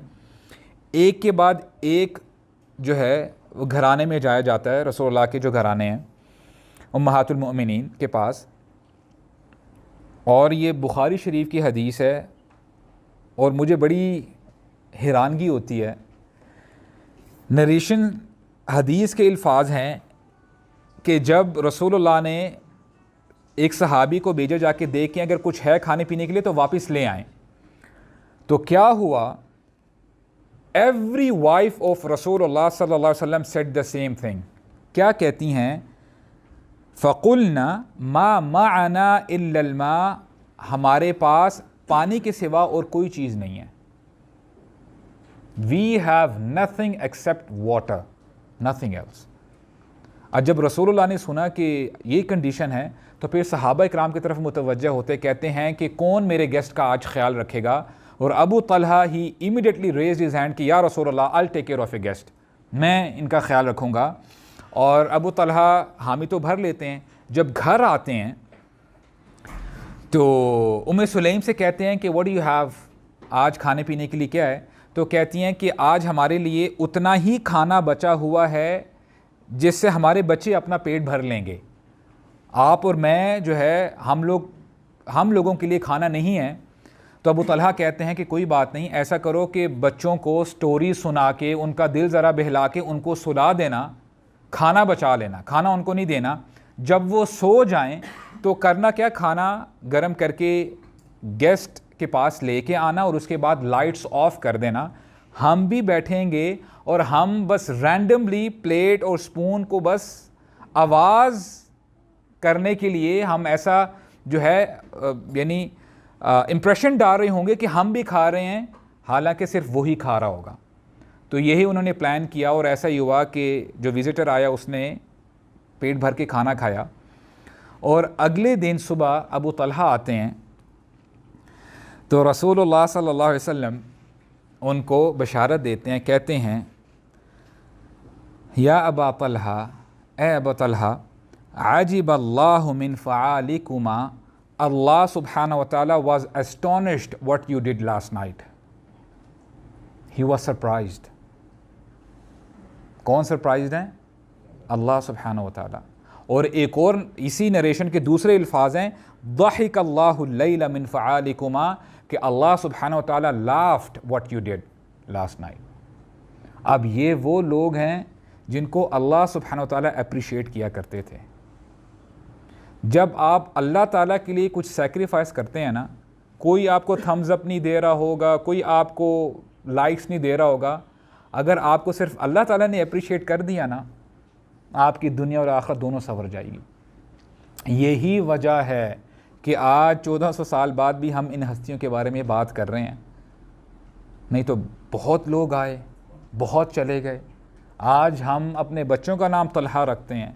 S1: ایک کے بعد ایک جو ہے وہ گھرانے میں جایا جاتا ہے، رسول اللہ کے جو گھرانے ہیں، امہات المؤمنین کے پاس، اور یہ بخاری شریف کی حدیث ہے، اور مجھے بڑی حیرانگی ہوتی ہے. نریشن حدیث کے الفاظ ہیں کہ جب رسول اللہ نے ایک صحابی کو بھیجا جا کے دیکھیں اگر کچھ ہے کھانے پینے کے لیے تو واپس لے آئیں، تو کیا ہوا؟ ایوری وائف آف رسول اللہ صلی اللہ علیہ وسلم said the same thing. کیا کہتی ہیں؟ فَقُلْنَا مَا مَعَنَا إِلَّا الْمَاء، ہمارے پاس پانی کے سوا اور کوئی چیز نہیں ہے. We have nothing except water, nothing else. اب جب رسول اللہ نے سنا کہ یہ کنڈیشن ہے تو پھر صحابہ اکرام کی طرف متوجہ ہوتے، کہتے ہیں کہ کون میرے گیسٹ کا آج خیال رکھے گا؟ اور ابو طلحہ ہی immediately raised his hand کہ یا رسول اللہ I'll take care of a guest، میں ان کا خیال رکھوں گا. اور ابو طلحہ حامی تو بھر لیتے ہیں. جب گھر آتے ہیں تو ام سلیم سے کہتے ہیں کہ what do you have، آج کھانے پینے کے لیے کیا ہے؟ تو کہتی ہیں کہ آج ہمارے لیے اتنا ہی کھانا بچا ہوا ہے جس سے ہمارے بچے اپنا پیٹ بھر لیں گے. آپ اور میں جو ہے ہم لوگوں کے لیے کھانا نہیں ہے. تو ابو طلحہ کہتے ہیں کہ کوئی بات نہیں، ایسا کرو کہ بچوں کو سٹوری سنا کے ان کا دل ذرا بہلا کے ان کو سلا دینا، کھانا بچا لینا، کھانا ان کو نہیں دینا. جب وہ سو جائیں تو کرنا کیا، کھانا گرم کر کے گیسٹ کے پاس لے کے آنا اور اس کے بعد لائٹس آف کر دینا. ہم بھی بیٹھیں گے اور ہم بس رینڈملی پلیٹ اور سپون کو بس آواز کرنے کے لیے ہم ایسا جو ہے یعنی امپریشن ڈال رہے ہوں گے کہ ہم بھی کھا رہے ہیں، حالانکہ صرف وہی کھا رہا ہوگا. تو یہی انہوں نے پلان کیا اور ایسا ہی ہوا کہ جو وزٹر آیا اس نے پیٹ بھر کے کھانا کھایا. اور اگلے دن صبح ابو طلحہ آتے ہیں تو رسول اللہ صلی اللہ علیہ وسلم ان کو بشارت دیتے ہیں، کہتے ہیں یا ابا طلحہ، اے ابا طلحہ، عجب اللہ من فعالکما، اللہ سبحانہ و تعالیٰ was astonished what you did last night. He was surprised. کون سرپرائزڈ ہیں؟ اللہ سبحانہ و تعالیٰ. اور ایک اور اسی نریشن کے دوسرے الفاظ ہیں ضحک اللہ اللیل من فعالکما، کہ اللہ سبحانہ و تعالیٰ laughed what you did last night. اب یہ وہ لوگ ہیں جن کو اللہ سبحانہ و تعالیٰ اپریشیٹ کیا کرتے تھے. جب آپ اللہ تعالیٰ کے لیے کچھ سیکریفائس کرتے ہیں نا، کوئی آپ کو تھمز اپ نہیں دے رہا ہوگا، کوئی آپ کو لائکس نہیں دے رہا ہوگا، اگر آپ کو صرف اللہ تعالیٰ نے اپریشیٹ کر دیا نا، آپ کی دنیا اور آخرت دونوں سنور جائے گی. یہی وجہ ہے کہ آج 1400 سال بعد بھی ہم ان ہستیوں کے بارے میں بات کر رہے ہیں. نہیں تو بہت لوگ آئے، بہت چلے گئے. آج ہم اپنے بچوں کا نام طلحہ رکھتے ہیں،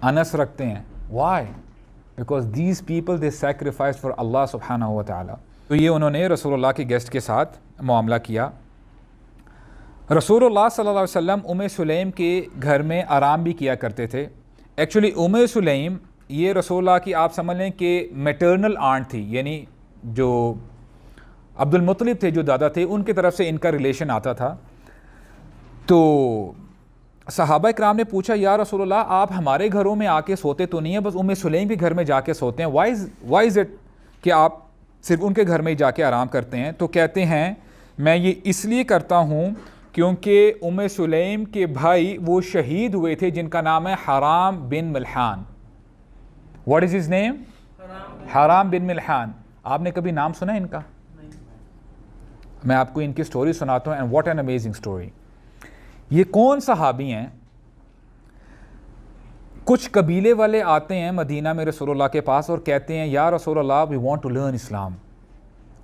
S1: انس رکھتے ہیں. Why? Because these people they sacrificed for Allah subhanahu wa ta'ala. تو یہ انہوں نے رسول اللہ کے گیسٹ کے ساتھ معاملہ کیا. رسول اللہ صلی اللہ علیہ وسلم ام سلیم کے گھر میں آرام بھی کیا کرتے تھے. ایکچولی ام سلیم یہ رسول اللہ کی آپ سمجھ لیں کہ میٹرنل آنٹ تھی، یعنی جو عبد المطلب تھے جو دادا تھے ان کی طرف سے ان کا ریلیشن آتا تھا. تو صحابہ اکرام نے پوچھا یا رسول اللہ آپ ہمارے گھروں میں آ کے سوتے تو نہیں ہیں، بس ام سلیم کے گھر میں جا کے سوتے ہیں. وائی از اٹ کہ آپ صرف ان کے گھر میں ہی جا کے آرام کرتے ہیں؟ تو کہتے ہیں میں یہ اس لیے کرتا ہوں کیونکہ ام سلیم کے بھائی وہ شہید ہوئے تھے جن کا نام ہے حرام بن ملحان. What is his name? حرام بن ملحان. آپ نے کبھی نام سنا ہے ان کا؟ میں آپ کو ان کی سٹوری سناتا ہوں. And what an amazing story. یہ کون صحابی ہیں؟ کچھ قبیلے والے آتے ہیں مدینہ میں رسول اللہ کے پاس اور کہتے ہیں یا رسول اللہ وی وانٹ ٹو لرن اسلام،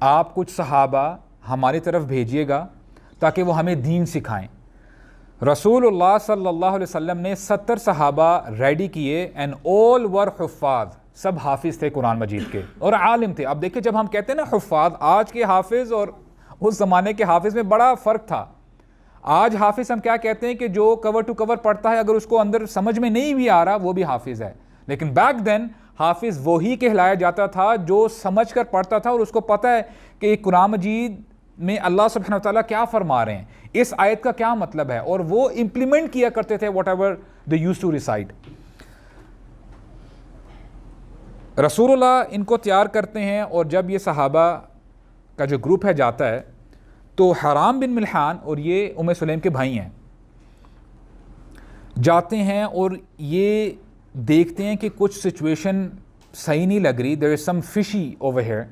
S1: آپ کچھ صحابہ ہماری طرف بھیجیے گا تاکہ وہ ہمیں دین سکھائیں. رسول اللہ صلی اللہ علیہ وسلم نے 70 صحابہ ریڈی کیے اینڈ آل ور حفاظ، سب حافظ تھے قرآن مجید کے اور عالم تھے. اب دیکھیں جب ہم کہتے ہیں نا حفاظ، آج کے حافظ اور اس زمانے کے حافظ میں بڑا فرق تھا. آج حافظ ہم کیا کہتے ہیں کہ جو کور ٹو کور پڑھتا ہے اگر اس کو اندر سمجھ میں نہیں بھی آ رہا وہ بھی حافظ ہے. لیکن بیک دین حافظ وہی کہلایا جاتا تھا جو سمجھ کر پڑھتا تھا اور اس کو پتہ ہے کہ قرآن مجید میں اللہ سبحانہ وتعالیٰ کیا فرما رہے ہیں، اس آیت کا کیا مطلب ہے، اور وہ امپلیمنٹ کیا کرتے تھے whatever they use to recite. رسول اللہ ان کو تیار کرتے ہیں، اور جب یہ صحابہ کا جو گروپ ہے جاتا ہے تو حرام بن ملحان اور یہ ام سلیم کے بھائی ہیں، جاتے ہیں اور یہ دیکھتے ہیں کہ کچھ سچویشن صحیح نہیں لگ رہی، دیر از سم فشی اوور ہیئر.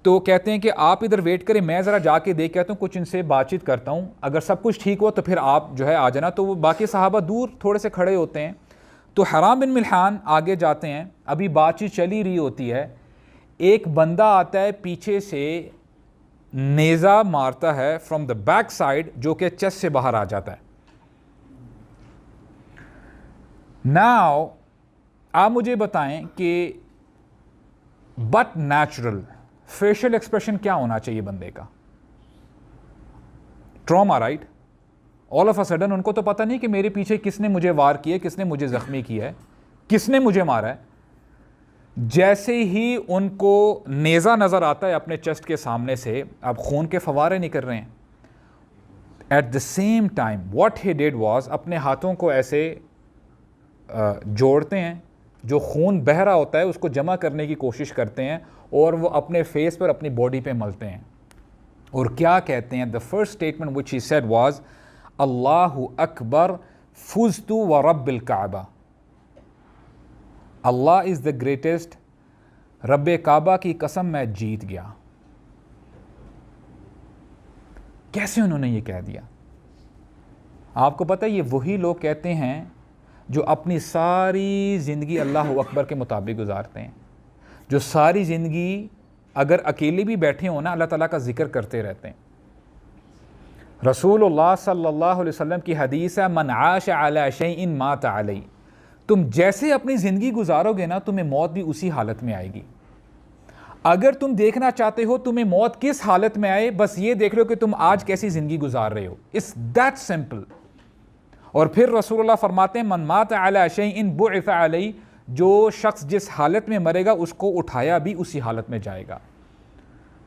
S1: تو کہتے ہیں کہ آپ ادھر ویٹ کریں، میں ذرا جا کے دیکھ کے آتا ہوں، کچھ ان سے بات چیت کرتا ہوں، اگر سب کچھ ٹھیک ہو تو پھر آپ جو ہے آ جانا. تو وہ باقی صحابہ دور تھوڑے سے کھڑے ہوتے ہیں. تو حرام بن ملحان آگے جاتے ہیں، ابھی بات چیت چلی رہی ہوتی ہے، ایک بندہ آتا ہے پیچھے سے نیزہ مارتا ہے فرام دا بیک سائڈ، جو کہ چیسٹ سے باہر آ جاتا ہے. ناؤ آپ مجھے بتائیں کہ بٹ نیچرل فیشل ایکسپریشن کیا ہونا چاہیے بندے کا؟ Trauma, right? All of a sudden ان کو تو پتہ نہیں کہ میرے پیچھے کس نے مجھے وار کیا ہے، کس نے مجھے زخمی کیا ہے، کس نے مجھے مارا ہے. جیسے ہی ان کو نیزہ نظر آتا ہے اپنے چیسٹ کے سامنے سے، اب خون کے فوارے نکل رہے ہیں. At the same time what he did was, اپنے ہاتھوں کو ایسے جوڑتے ہیں، جو خون بہہ رہا ہوتا ہے اس کو جمع کرنے کی کوشش کرتے ہیں، اور وہ اپنے فیس پر، اپنی باڈی پہ ملتے ہیں. اور کیا کہتے ہیں؟ The first statement which he said was اللہ اکبر فزت ورب الکعبہ، اللہ از دا گریٹسٹ، رب کعبہ کی قسم میں جیت گیا. کیسے انہوں نے یہ کہہ دیا؟ آپ کو پتہ ہے یہ وہی لوگ کہتے ہیں جو اپنی ساری زندگی اللہ اکبر کے مطابق گزارتے ہیں، جو ساری زندگی اگر اکیلے بھی بیٹھے ہوں نا اللہ تعالیٰ کا ذکر کرتے رہتے ہیں. رسول اللہ صلی اللہ علیہ وسلم کی حدیث ہے من عاش علی شیء مات علیہ، تم جیسے اپنی زندگی گزارو گے نا تمہیں موت بھی اسی حالت میں آئے گی. اگر تم دیکھنا چاہتے ہو تمہیں موت کس حالت میں آئے، بس یہ دیکھ لو کہ تم آج کیسی زندگی گزار رہے ہو. It's that simple. اور پھر رسول اللہ فرماتے ہیں من مات علی شیء بعث علیہ، جو شخص جس حالت میں مرے گا اس کو اٹھایا بھی اسی حالت میں جائے گا.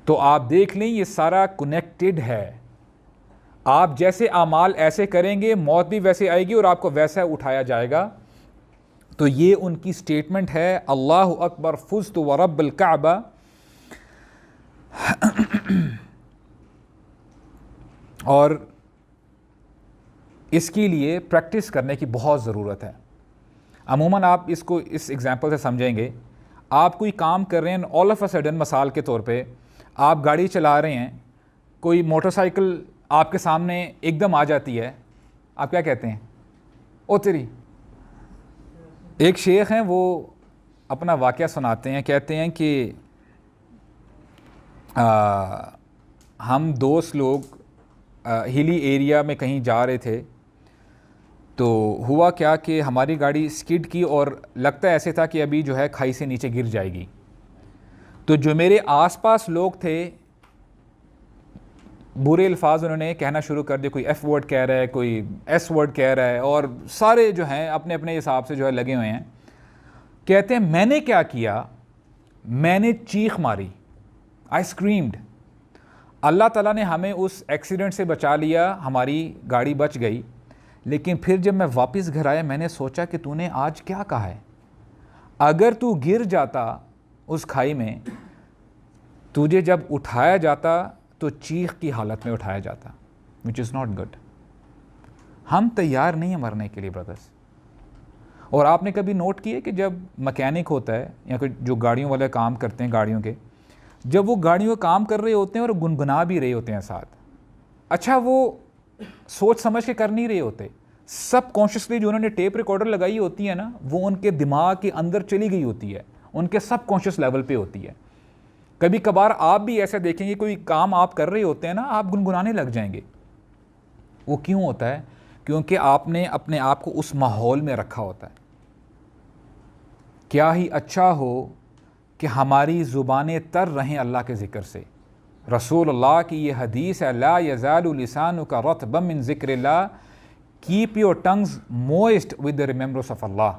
S1: تو آپ دیکھ لیں یہ سارا کنیکٹڈ ہے. آپ جیسے اعمال ایسے کریں گے موت بھی ویسے آئے گی اور آپ کو ویسا اٹھایا جائے گا. تو یہ ان کی سٹیٹمنٹ ہے اللہ اکبر فزت ورب الکعبہ. اور اس کے لیے پریکٹس کرنے کی بہت ضرورت ہے. عموماً آپ اس کو اس ایگزامپل سے سمجھیں گے. آپ کوئی کام کر رہے ہیں، آل آف اے سڈن مثال کے طور پہ آپ گاڑی چلا رہے ہیں، کوئی موٹر سائیکل آپ کے سامنے ایک دم آ جاتی ہے، آپ کیا کہتے ہیں؟ او تیری. ایک شیخ ہیں وہ اپنا واقعہ سناتے ہیں، کہتے ہیں کہ ہم دوست لوگ ہلی ایریا میں کہیں جا رہے تھے، تو ہوا کیا کہ ہماری گاڑی سکڈ کی اور لگتا ایسے تھا کہ ابھی جو ہے کھائی سے نیچے گر جائے گی. تو جو میرے آس پاس لوگ تھے برے الفاظ انہوں نے کہنا شروع کر دیا، کوئی ایف ورڈ کہہ رہا ہے، کوئی ایس ورڈ کہہ رہا ہے، اور سارے جو ہیں اپنے اپنے حساب سے جو ہے لگے ہوئے ہیں. کہتے ہیں میں نے کیا کیا، میں نے چیخ ماری، آئی اسکریمڈ. اللہ تعالیٰ نے ہمیں اس ایکسیڈنٹ سے بچا لیا، ہماری گاڑی بچ گئی. لیکن پھر جب میں واپس گھر آیا میں نے سوچا کہ تو نے آج کیا کہا ہے. اگر تو گر جاتا اس کھائی میں، تجھے جب اٹھایا جاتا تو چیخ کی حالت میں اٹھایا جاتا، which is not good. ہم تیار نہیں ہیں مرنے کے لیے برادرز. اور آپ نے کبھی نوٹ کیا کہ جب مکینک ہوتا ہے یا کوئی جو گاڑیوں والے کام کرتے ہیں گاڑیوں کے، جب وہ گاڑیوں کا کام کر رہے ہوتے ہیں اور گنگنا بھی رہے ہوتے ہیں ساتھ، اچھا وہ سوچ سمجھ کے کر نہیں رہے ہوتے، سب کانشیسلی جو انہوں نے ٹیپ ریکارڈر لگائی ہوتی ہے نا وہ ان کے دماغ کے اندر چلی گئی ہوتی ہے، ان کے سب کانشیس لیول پہ ہوتی ہے. کبھی کبھار آپ بھی ایسا دیکھیں گے کوئی کام آپ کر رہے ہوتے ہیں نا آپ گنگنانے لگ جائیں گے. وہ کیوں ہوتا ہے؟ کیونکہ آپ نے اپنے آپ کو اس ماحول میں رکھا ہوتا ہے. کیا ہی اچھا ہو کہ ہماری زبانیں تر رہیں اللہ کے ذکر سے. رسول اللہ کی یہ حدیث ہے لا یزال لسانک رطبا من ذکر اللہ، keep your tongues moist with the remembrance of اللہ.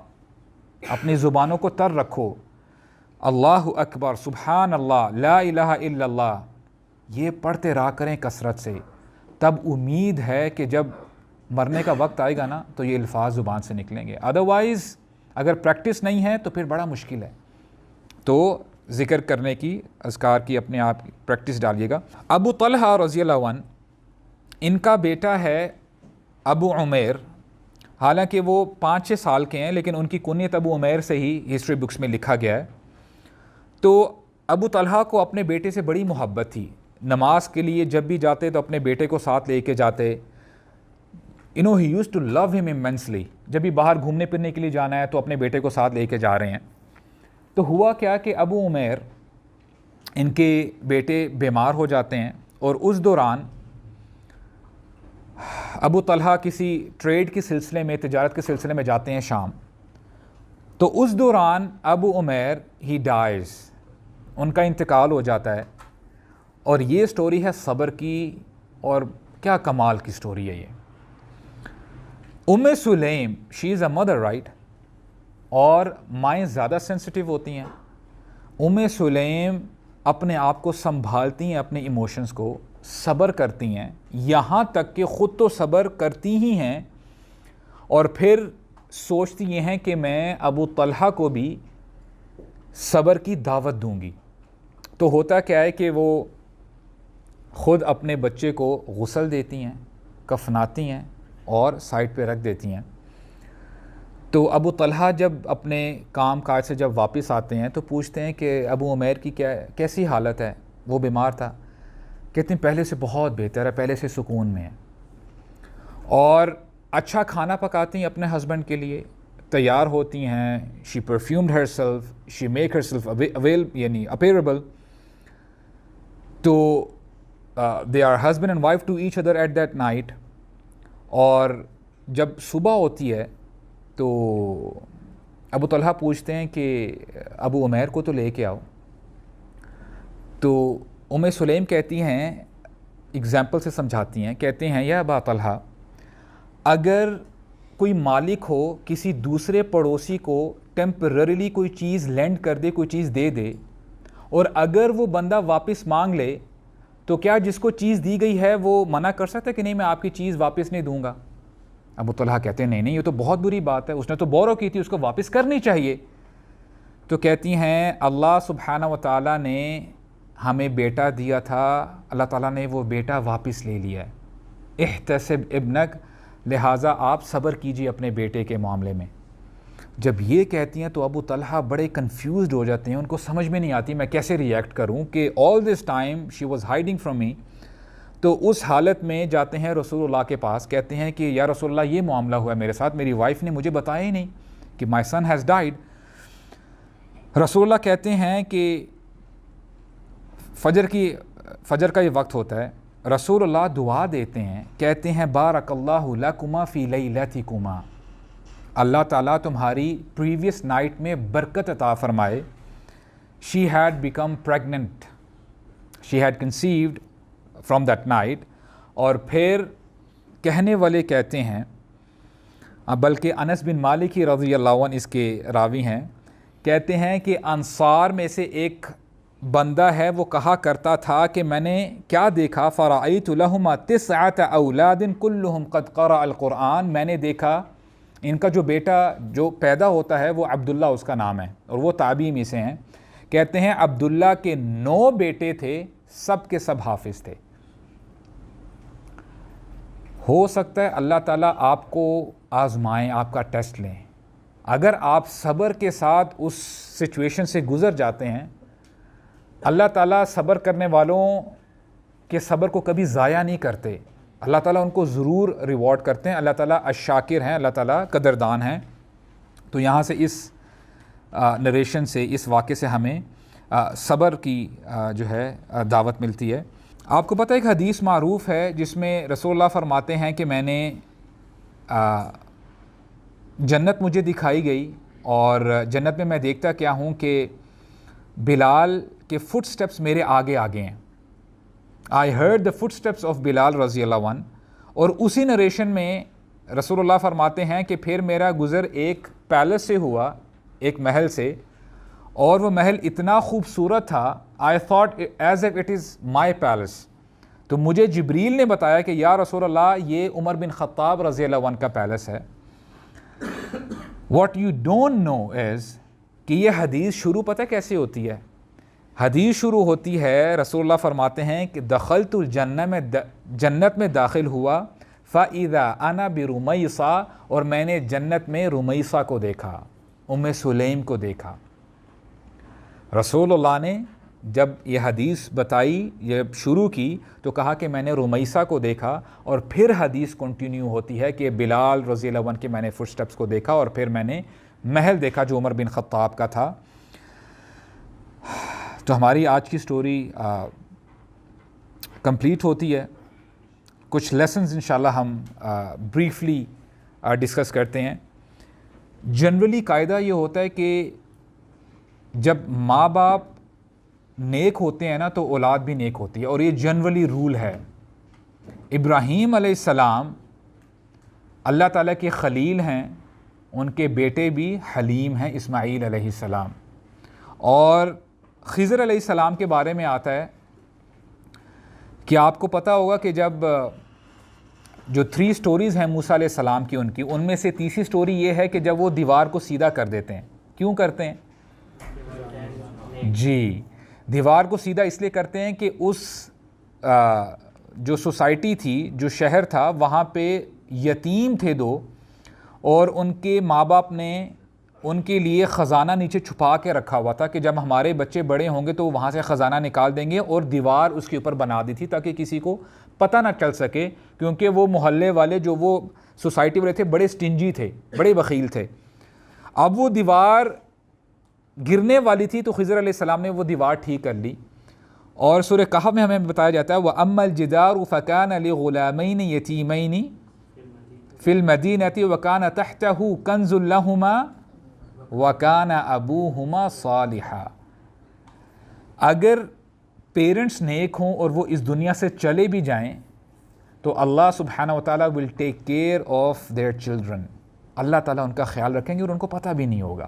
S1: اپنی زبانوں کو تر رکھو. اللہ اکبر، سبحان اللہ، لا الہ الا اللہ، یہ پڑھتے رہا کریں کثرت سے. تب امید ہے کہ جب مرنے کا وقت آئے گا نا تو یہ الفاظ زبان سے نکلیں گے. ادروائز اگر پریکٹس نہیں ہے تو پھر بڑا مشکل ہے. تو ذکر کرنے کی، اذکار کی اپنے آپ کی پریکٹس ڈالیے گا۔ ابو طلحہ رضی اللہ عنہ، ان کا بیٹا ہے ابو عمیر، حالانکہ وہ 5-6 سال کے ہیں لیکن ان کی کنیت ابو عمیر سے ہی ہسٹری بکس میں لکھا گیا ہے۔ تو ابو طلحہ کو اپنے بیٹے سے بڑی محبت تھی، نماز کے لیے جب بھی جاتے تو اپنے بیٹے کو ساتھ لے کے جاتے۔ he used to love him immensely۔ جب بھی باہر گھومنے پھرنے کے لیے جانا ہے تو اپنے بیٹے کو ساتھ لے کے جا رہے ہیں۔ تو ہوا کیا کہ ابو عمیر ان کے بیٹے بیمار ہو جاتے ہیں، اور اس دوران ابو طلحہ کسی ٹریڈ کے سلسلے میں، تجارت کے سلسلے میں جاتے ہیں شام۔ تو اس دوران ابو عمیر ہی ڈائز، ان کا انتقال ہو جاتا ہے۔ اور یہ سٹوری ہے صبر کی، اور کیا کمال کی سٹوری ہے یہ۔ سلیم، شی از اے مدر رائٹ، اور مائیں زیادہ سینسٹیو ہوتی ہیں۔ سلیم اپنے آپ کو سنبھالتی ہیں، اپنے ایموشنز کو صبر کرتی ہیں، یہاں تک کہ خود تو صبر کرتی ہی ہیں، اور پھر سوچتی یہ ہیں کہ میں ابو طلحہ کو بھی صبر کی دعوت دوں گی۔ تو ہوتا کیا ہے کہ وہ خود اپنے بچے کو غسل دیتی ہیں، کفناتی ہیں اور سائڈ پہ رکھ دیتی ہیں۔ تو ابو طلحہ جب اپنے کام کاج سے جب واپس آتے ہیں تو پوچھتے ہیں کہ ابو عمیر کی کیسی حالت ہے، وہ بیمار تھا؟ کہتے ہیں پہلے سے بہت بہتر ہے، پہلے سے سکون میں ہے، اور اچھا کھانا پکاتی ہیں اپنے ہسبینڈ کے لیے، تیار ہوتی ہیں، she perfumed herself, she make herself یعنی اپیریبل، تو they are husband and wife to each other at that night. اور جب صبح ہوتی ہے تو ابو طلحہ پوچھتے ہیں کہ ابو عمیر کو تو لے کے آؤ۔ تو سلیم کہتی ہیں، اگزامپل سے سمجھاتی ہیں، کہتے ہیں یا ابا طلحہ، اگر کوئی مالک ہو کسی دوسرے پڑوسی کو ٹیمپرریلی کوئی چیز لینڈ کر دے، کوئی چیز دے دے، اور اگر وہ بندہ واپس مانگ لے تو کیا جس کو چیز دی گئی ہے وہ منع کر سکتا ہے کہ نہیں میں آپ کی چیز واپس نہیں دوں گا؟ ابو طلحہ کہتے ہیں نہیں یہ تو بہت بری بات ہے، اس نے تو بورو کی تھی، اس کو واپس کرنی چاہیے۔ تو کہتی ہیں اللہ سبحانہ و تعالیٰ نے ہمیں بیٹا دیا تھا، اللہ تعالیٰ نے وہ بیٹا واپس لے لیا ہے، احتسب ابنک، لہٰذا آپ صبر کیجیے اپنے بیٹے کے معاملے میں۔ جب یہ کہتی ہیں تو ابو طلحہ بڑے کنفیوزڈ ہو جاتے ہیں، ان کو سمجھ میں نہیں آتی میں کیسے ریئیکٹ کروں کہ all this time she was hiding from me. تو اس حالت میں جاتے ہیں رسول اللہ کے پاس، کہتے ہیں کہ یا رسول اللہ یہ معاملہ ہوا ہے میرے ساتھ، میری وائف نے مجھے بتایا ہی نہیں کہ مائی سن ہیز ڈائیڈ۔ رسول اللہ کہتے ہیں کہ فجر کا یہ وقت ہوتا ہے، رسول اللہ دعا دیتے ہیں، کہتے ہیں بارک اللہ لکما فی لیلتکما، اللہ تعالیٰ تمہاری پریویس نائٹ میں برکت عطا فرمائے۔ She had become pregnant, she had conceived from that night. اور پھر کہنے والے کہتے ہیں، بلکہ انس بن مالک رضی اللہ عنہ اس کے راوی ہیں، کہتے ہیں کہ انصار میں سے ایک بندہ ہے، وہ کہا کرتا تھا کہ میں نے کیا دیکھا، فرأیت لہما 9 اولاد کلہم قد قرأ القرآن، میں نے دیکھا ان کا جو بیٹا جو پیدا ہوتا ہے وہ عبداللہ اس کا نام ہے، اور وہ تابعی میں سے ہیں۔ کہتے ہیں عبداللہ کے 9 بیٹے تھے، سب کے سب حافظ تھے۔ ہو سکتا ہے اللہ تعالیٰ آپ کو آزمائیں، آپ کا ٹیسٹ لیں، اگر آپ صبر کے ساتھ اس سچویشن سے گزر جاتے ہیں، اللہ تعالیٰ صبر کرنے والوں کے صبر کو کبھی ضائع نہیں کرتے، اللہ تعالیٰ ان کو ضرور ریوارڈ کرتے ہیں، اللہ تعالیٰ الشاکر ہیں، اللہ تعالیٰ قدردان ہیں۔ تو یہاں سے اس نریشن سے، اس واقعے سے ہمیں صبر کی جو ہے دعوت ملتی ہے۔ آپ کو پتہ ہے ایک حدیث معروف ہے جس میں رسول اللہ فرماتے ہیں کہ میں نے جنت مجھے دکھائی گئی، اور جنت میں میں دیکھتا کیا ہوں کہ بلال کے فٹ سٹیپس میرے آگے آگے ہیں۔ I heard the footsteps of بلال رضی اللہ عنہ، اور اسی نریشن میں رسول اللہ فرماتے ہیں کہ پھر میرا گزر ایک پیلس سے ہوا، ایک محل سے، اور وہ محل اتنا خوبصورت تھا، I thought as if it is my palace۔ تو مجھے جبریل نے بتایا کہ یا رسول اللہ یہ عمر بن خطاب رضی اللہ عنہ کا پیلس ہے۔ What you don't know is کہ یہ حدیث شروع پتہ کیسے ہوتی ہے؟ حدیث شروع ہوتی ہے، رسول اللہ فرماتے ہیں کہ دخلت الجنہ میں جنت میں داخل ہوا، فَإِذَا أَنَا بِرُمَيْصَةَ اور میں نے جنت میں رمیثہ کو دیکھا، ام سلیم کو دیکھا۔ رسول اللہ نے جب یہ حدیث بتائی، یہ شروع کی، تو کہا کہ میں نے رمیثہ کو دیکھا، اور پھر حدیث کنٹینیو ہوتی ہے کہ بلال رضی اللہ عنہ کے میں نے فٹ سٹیپس کو دیکھا، اور پھر میں نے محل دیکھا جو عمر بن خطاب کا تھا۔ تو ہماری آج کی سٹوری کمپلیٹ ہوتی ہے۔ کچھ لیسنز انشاءاللہ ہم بریفلی ڈسکس کرتے ہیں۔ جنرلی قاعدہ یہ ہوتا ہے کہ جب ماں باپ نیک ہوتے ہیں نا تو اولاد بھی نیک ہوتی ہے، اور یہ جنرلی رول ہے۔ ابراہیم علیہ السلام اللہ تعالیٰ کے خلیل ہیں، ان کے بیٹے بھی حلیم ہیں، اسماعیل علیہ السلام۔ اور خضر علیہ السلام کے بارے میں آتا ہے کہ آپ کو پتہ ہوگا کہ جب جو 3 سٹوریز ہیں موسیٰ علیہ السلام کی، ان میں سے تیسری سٹوری یہ ہے کہ جب وہ دیوار کو سیدھا کر دیتے ہیں۔ کیوں کرتے ہیں؟ جی، دیوار کو سیدھا اس لیے کرتے ہیں کہ اس جو سوسائٹی تھی، جو شہر تھا، وہاں پہ یتیم تھے 2، اور ان کے ماں باپ نے ان کے لیے خزانہ نیچے چھپا کے رکھا ہوا تھا کہ جب ہمارے بچے بڑے ہوں گے تو وہاں سے خزانہ نکال دیں گے، اور دیوار اس کے اوپر بنا دی تھی تاکہ کسی کو پتہ نہ چل سکے، کیونکہ وہ محلے والے جو وہ سوسائٹی والے تھے بڑے سٹنجی تھے، بڑے بخیل تھے۔ اب وہ دیوار گرنے والی تھی تو خضر علیہ السلام نے وہ دیوار ٹھیک کر لی، اور سورہ کہف میں ہمیں بتایا جاتا ہے وَأَمَّا الْجِدَارُ فَكَانَ لِغُلَامَيْنِ يَتِيمَيْنِ فِي الْمَدِينَةِ وَكَانَ تَحْتَهُ كَنْزٌ لَهُمَا وَكَانَ أَبُوهُمَا صَالِحًا۔ اگر پیرنٹس نیک ہوں اور وہ اس دنیا سے چلے بھی جائیں تو اللہ سبحانہ وتعالیٰ will take care of their children، اللہ تعالیٰ ان کا خیال رکھیں گے اور ان کو پتہ بھی نہیں ہوگا۔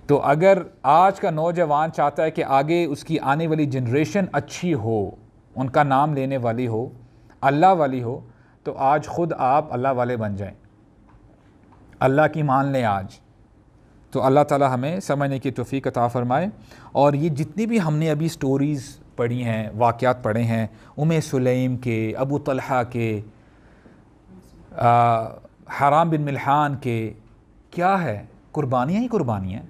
S1: تو اگر آج کا نوجوان چاہتا ہے کہ آگے اس کی آنے والی جنریشن اچھی ہو، ان کا نام لینے والی ہو، اللہ والی ہو، تو آج خود آپ اللہ والے بن جائیں، اللہ کی مان لیں آج۔ تو اللہ تعالیٰ ہمیں سمجھنے کی توفیق عطا فرمائے۔ اور یہ جتنی بھی ہم نے ابھی سٹوریز پڑھی ہیں، واقعات پڑھے ہیں، ام سلیم کے، ابو طلحہ کے، حرام بن ملحان کے، کیا ہے؟ قربانیاں ہی قربانیاں،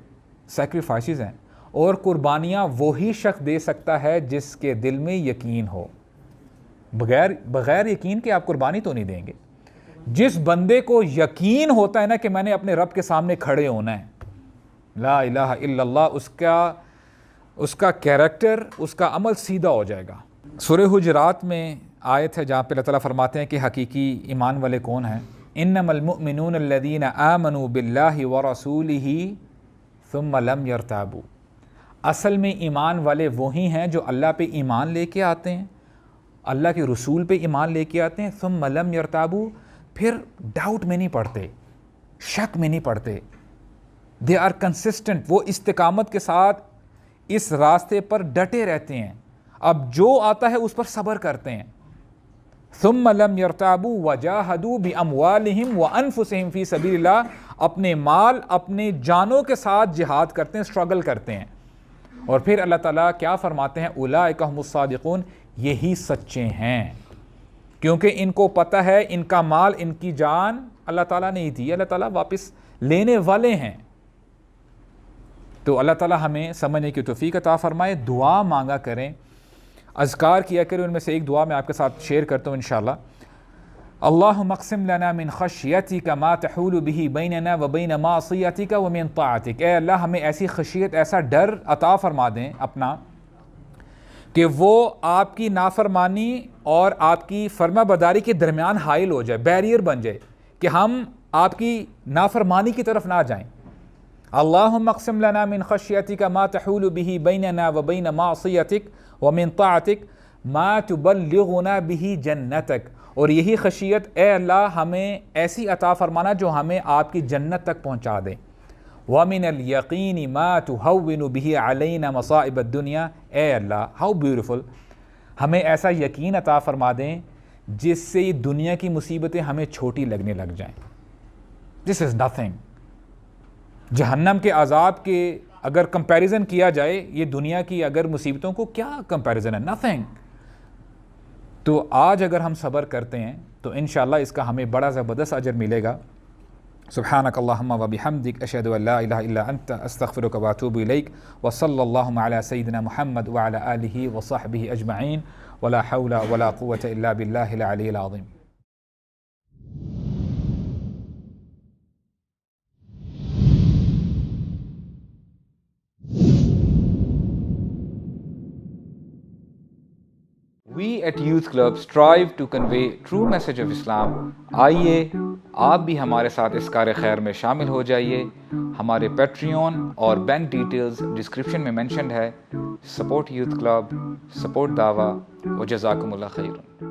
S1: سیکریفائسز ہیں، اور قربانیاں وہی شخص دے سکتا ہے جس کے دل میں یقین ہو۔ بغیر یقین کے آپ قربانی تو نہیں دیں گے۔ جس بندے کو یقین ہوتا ہے نا کہ میں نے اپنے رب کے سامنے کھڑے ہونا ہے، لا الہ الا اللہ، اس کا کیریکٹر، اس کا عمل سیدھا ہو جائے گا۔ سورہ حجرات میں آیت ہے جہاں پہ اللہ تعالیٰ فرماتے ہیں کہ حقیقی ایمان والے کون ہیں؟ انما المؤمنون الذین آمنوا باللہ ورسولہ ثم لم یرتابوا۔ اصل میں ایمان والے وہی ہیں جو اللہ پہ ایمان لے کے آتے ہیں، اللہ کے رسول پہ ایمان لے کے آتے ہیں، ثم لم یرتابوا، پھر ڈاؤٹ میں نہیں پڑتے، شک میں نہیں پڑتے، دے آر کنسسٹنٹ، وہ استقامت کے ساتھ اس راستے پر ڈٹے رہتے ہیں، اب جو آتا ہے اس پر صبر کرتے ہیں۔ ثم لم يرتابوا وجاهدوا باموالهم وانفسهم في سبيل اللہ، اپنے مال، اپنے جانوں کے ساتھ جہاد کرتے ہیں، اسٹرگل کرتے ہیں۔ اور پھر اللہ تعالیٰ کیا فرماتے ہیں؟ اولئک هم الصادقون، یہی سچے ہیں، کیونکہ ان کو پتہ ہے ان کا مال، ان کی جان اللہ تعالیٰ نے ہی دی، اللہ تعالیٰ واپس لینے والے ہیں۔ تو اللہ تعالیٰ ہمیں سمجھنے کی توفیق عطا فرمائے۔ دعا مانگا کریں، اذکار کیا کریں، ان میں سے ایک دعا میں آپ کے ساتھ شیئر کرتا ہوں انشاءاللہ۔ اللہم اقسم لنا من خشیتک ما تحول به بیننا وبین معصیتک ومن طاعتک، اے اللہ ہمیں ایسی خشیت، ایسا ڈر عطا فرما دیں اپنا کہ وہ آپ کی نافرمانی اور آپ کی فرما برداری کے درمیان حائل ہو جائے، بیریئر بن جائے کہ ہم آپ کی نافرمانی کی طرف نہ جائیں۔ اللہم اقسم لنا من خشیتک ما تحول به بیننا وبین معصیتک ومن طاعتک ما تبلغنا به جنتک، اور یہی خشیت اے اللہ ہمیں ایسی عطا فرمانا جو ہمیں آپ کی جنت تک پہنچا دے۔ وَمِنَ الْيَقِينِ مَا تُهَوِّنُ بِهِ عَلَيْنَا مَصَائِبَ الدُّنْيَا، اے اللہ ہاؤ بیوٹیفل، ہمیں ایسا یقین عطا فرما دیں جس سے یہ دنیا کی مصیبتیں ہمیں چھوٹی لگنے لگ جائیں۔ This is nothing، جہنم کے عذاب کے اگر کمپیریزن کیا جائے یہ دنیا کی اگر مصیبتوں کو، کیا کمپیریزن ہے؟ نتھنگ. تو آج اگر ہم صبر کرتے ہیں تو انشاءاللہ اس کا ہمیں بڑا زبردست اجر ملے گا. سبحانک اللہم و بحمدک، اشہد ان لا الہ الا انت، استغفرک و اتوب الیک، وصلی اللہ علی سیدنا محمد وعلی آلہ وصحبہ اجمعین، ولا حول ولا قوة الا باللہ العلی العظیم. We at Youth Club strive to convey true message of Islam. آئیے آپ بھی ہمارے ساتھ اس کار خیر میں شامل ہو جائیے. ہمارے پیٹریون اور بینک ڈیٹیلز ڈسکرپشن میں مینشنڈ ہے. سپورٹ یوتھ کلب، سپورٹ دعویٰ، و جزاکم اللہ خیر.